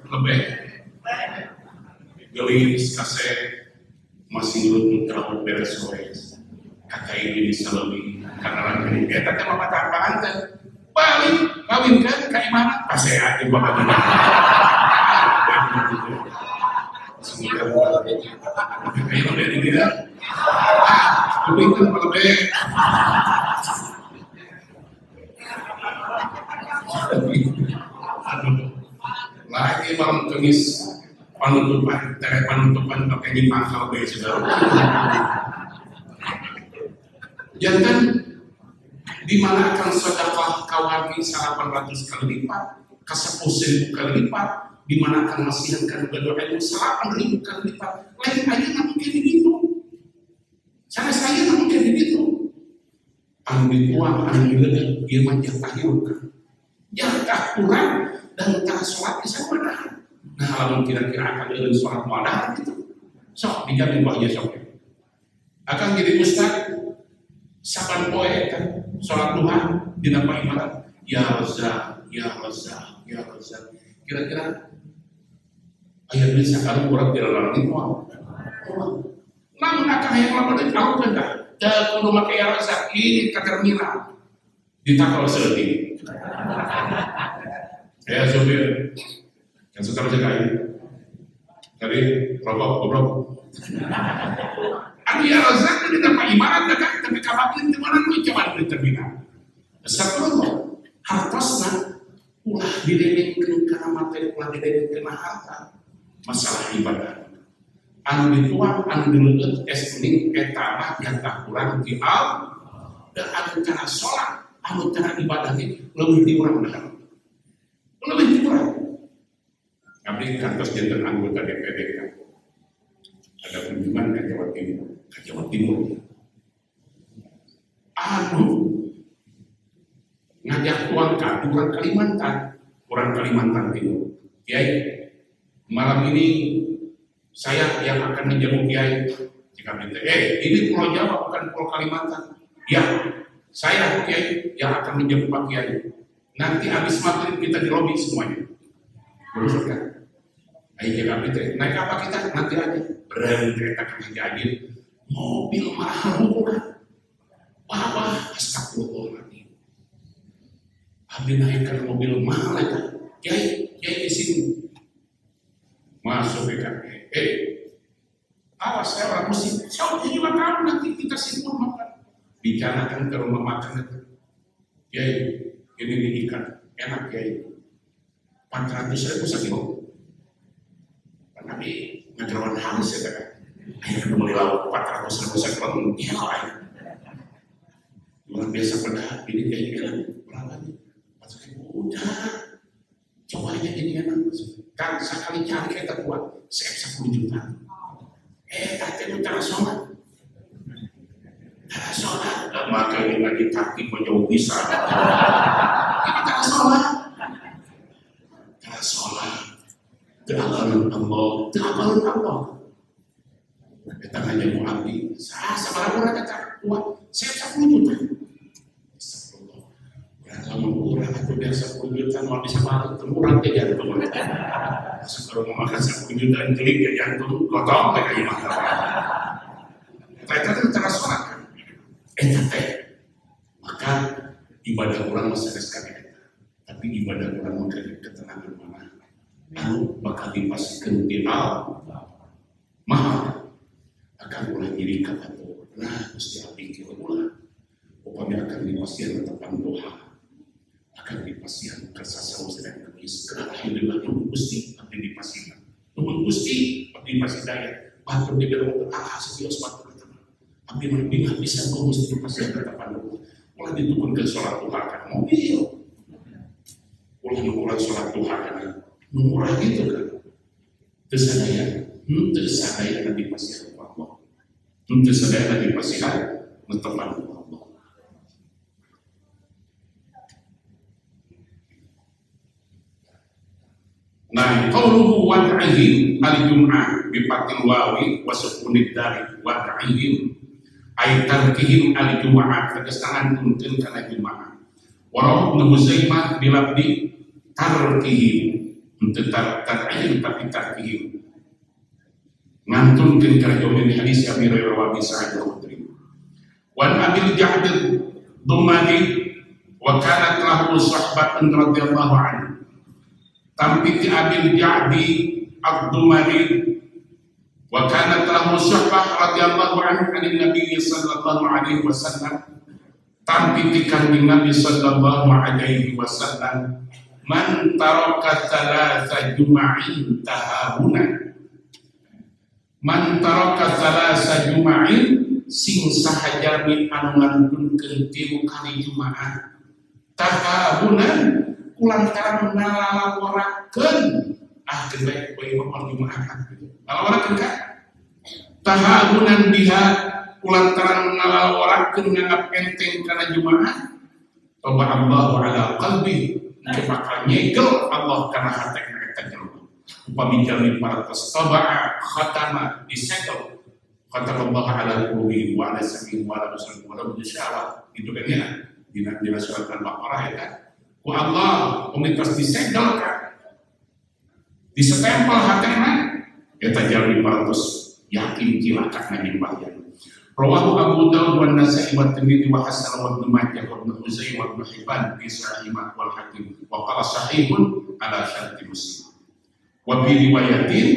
lebih gelis kaset masih lutut terlalu beres kata ini bisa lebih karena lagi kita kan pematahan pangan balik kawin kan kayak mana kaset di bawah Ayo udah di dia. Kupingkan kalau be. Lagi malam Kamis penutupan pakai nyimangkal be saudara. Jangan di mana akan sedekah kawani 800 kali lipat, ke 10.000 kali lipat, di mana akan masihankan berdoa itu 8.000 kali lipat. Lain aja nak mungkin itu. Saya nak mungkin itu. Anu dituang, anu diledek, dia menjatah yurkan. Jatah kurang dan tak sholat bisa wadah. Nah kalau kira-kira akan ilmu sholat wadah gitu. Sok dijamin wahya sok. Akan jadi ustaz saban poe kan sholat duha dinapa ibarat ya Razak, ya Razak, ya Razak. Kira-kira ayat bisa kalau kurang tidak lalu itu namun akan yang lama dari tahu kan dah kalau pakai ya Razak ini ke terminal ditakal sedih saya sopir yang suka jaga ini tadi rokok goblok anu ya Razak itu dinapa ibarat kan tapi kabakin di mana nih coba di terminal astagfirullah hartosna ulah didedengkeun kana materi ulah didedengkeun harta masalah ibadah anu dituang anu dileukeut esning eta mah jatah kurang ti al dan anu kana salat anu kana ibadah ge leuwih ti urang dah leuwih ti urang abdi kantos janten anggota DPD kan ada kunjungan ke Jawa Timur anu ngajak tuang ka orang Kalimantan Timur. Kiai, malam ini saya yang akan menjamu Kiai. Jika minta, ini Pulau Jawa bukan Pulau Kalimantan. Ya, saya Kiai yang akan menjamu Pak Kiai. Nanti habis maghrib kita di lobi semuanya. Betul kan? Ayo jika minta, naik apa kita? Nanti aja. Berani kereta kami jadi mobil mahal bukan? Wah, astagfirullahaladzim. Abdi naikkan mobil mahal itu, Kiai di sini masuk PKP. Awas saya orang muslim. Saya juga tahu nanti kita simpul makan. Bicarakan ke rumah makan itu. Kiai, ini ikan enak Kiai. 400.000 sekilo. Tapi ngajarawan halus ya kan. Ayo kita beli lauk 400.000 sekilo. Iya luar biasa pada ini Kiai bilang berapa nih? Udah, coba aja ini kan sekali cari kita kuat, saya 10 juta. Tapi itu cara sholat, maka ini lagi taktik menjauh bisa. Ini cara sholat, keamanan Allah, kita hanya mau abdi, saya sama orang cara kuat, saya 10 juta. Kalau murah atau biar 10 juta mau bisa balik murah ke jantung. Kalau mau makan 10 juta telik ke jantung, gotong kayak gimana? Itu cara sholat kan? Maka ibadah orang masih sekali, tapi ibadah orang mengkali ketenangan mana? Lalu bakal dipastikan di mahal akan ulah diri kata tu. Nah, mesti abdi kita ulah. Upamanya akan dipastikan tentang doa. Akan dipastikan kesasau sedang kemis alhamdulillah nunggu gusti abdi dipastikan nunggu gusti abdi dipastikan daya batur di dalam sebios batur abdi menbingah bisa kau gusti dipastikan katapan mulai ditukun ke sholat duha kan mobil ulang sholat duha kan murah gitu kan tersadaya yang dipastikan Allah tersadaya yang dipastikan teman Allah. Nah, qauluhu wad'ihim al-jum'ah bi fathil wawi wa sukunid dari wad'ihim ay tarkihim al-jum'ah tegesangan tuntun kana jum'ah. Wa rawu Ibnu Huzaimah bilabdi tarkihim untuk tarkihim tapi tarkihim ngantunkeun kana jawab hadis Abi Hurairah wa Abi Sa'id al-Khudri. Wa Abil Ja'd Dumani wa kanat lahu sahbatun radhiyallahu anhu. Tampik Abil Ja'di Ad-Dumari wa kanat lahu syahbah radhiyallahu anhu an Nabi sallallahu alaihi wasallam tampitikan di Nabi sallallahu alaihi wasallam man taraka thalatha juma'in tahabuna man taraka thalatha juma'in sing sahaja min anu ngantunkeun 3 kali Jumaah tahabuna kulantaran nalalaworakeun geus bae poe Jumaah nalalaworakeun ka tahabunan biha kulantaran nalalaworakeun nganggap enteng kana Jumaah toba Allah ala qalbi bakal nyegel Allah karena hati kita jelma upami jalmi para tastaba'a khatama disegel khatama Allah ala qulubi wa ala sam'i wa ala basari wa ala syawah itu kan ya di surat Al-Baqarah ya kan ku Allah komunitas disegel kan disestempel hatena eta jalmi para tos yakin cilaka nabi bayan rawahu Abu Dawud wa Nasa'i wa Tirmidzi wa Hasan wa Ibnu Majah wa Ibnu Huzaimah wa Ibnu Hibban fi Sahihah wal Hakim wa qala sahihun ala syarti Muslim. Wa bi riwayatin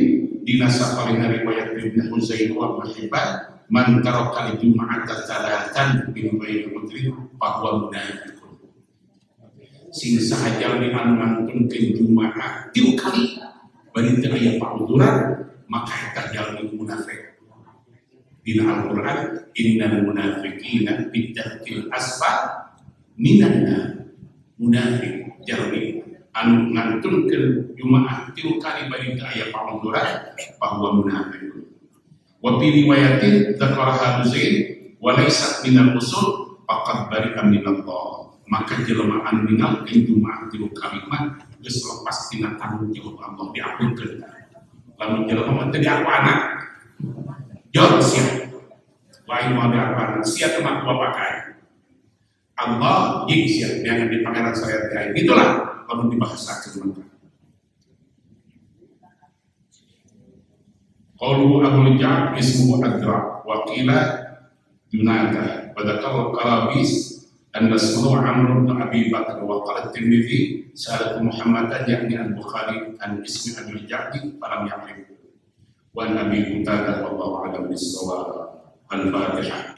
dinasaqalina riwayat Ibnu Huzaimah wa Ibnu Hibban man taraka al-jum'ata tsalatan min bainil mudrik fa huwa munafiqun. Sing sahaja di anu ngantunkeun Jumaah 3 kali bari teu aya pauduran maka eta jalmi munafik. Dina Al-Quran innal munafiqina bidarkil asfal minanna munafik jalmi anu ngantunkeun Jumaah 3 kali bari teu aya pamunduran bahwa munafik wa bi riwayatin dzakara Husain wa laysat minal usul faqad bari'a minallah maka jelema anu ningalkeun Jumaah 3 kali mah geus lepas tina tanggung jawab Allah diampunkeun lamun jelema teu diaku anak jawab siap lain mau apa siap teman tua pakai Allah yang siap yang dipakai syariat kain itulah kalau dibahas teman-teman. Qalu Abu Ja'd ismuhu Adra wa qila Junada wa dzakara Qalabis an nasmu Amr bin Abi Bakr wa qala Tirmidzi sa'alatu Muhammadan yakni Al-Bukhari an ismi Abu Ja'd falam ya'rif wa Nabi Qutadah wallahu a'lam bis-shawab. Al-Fatihah.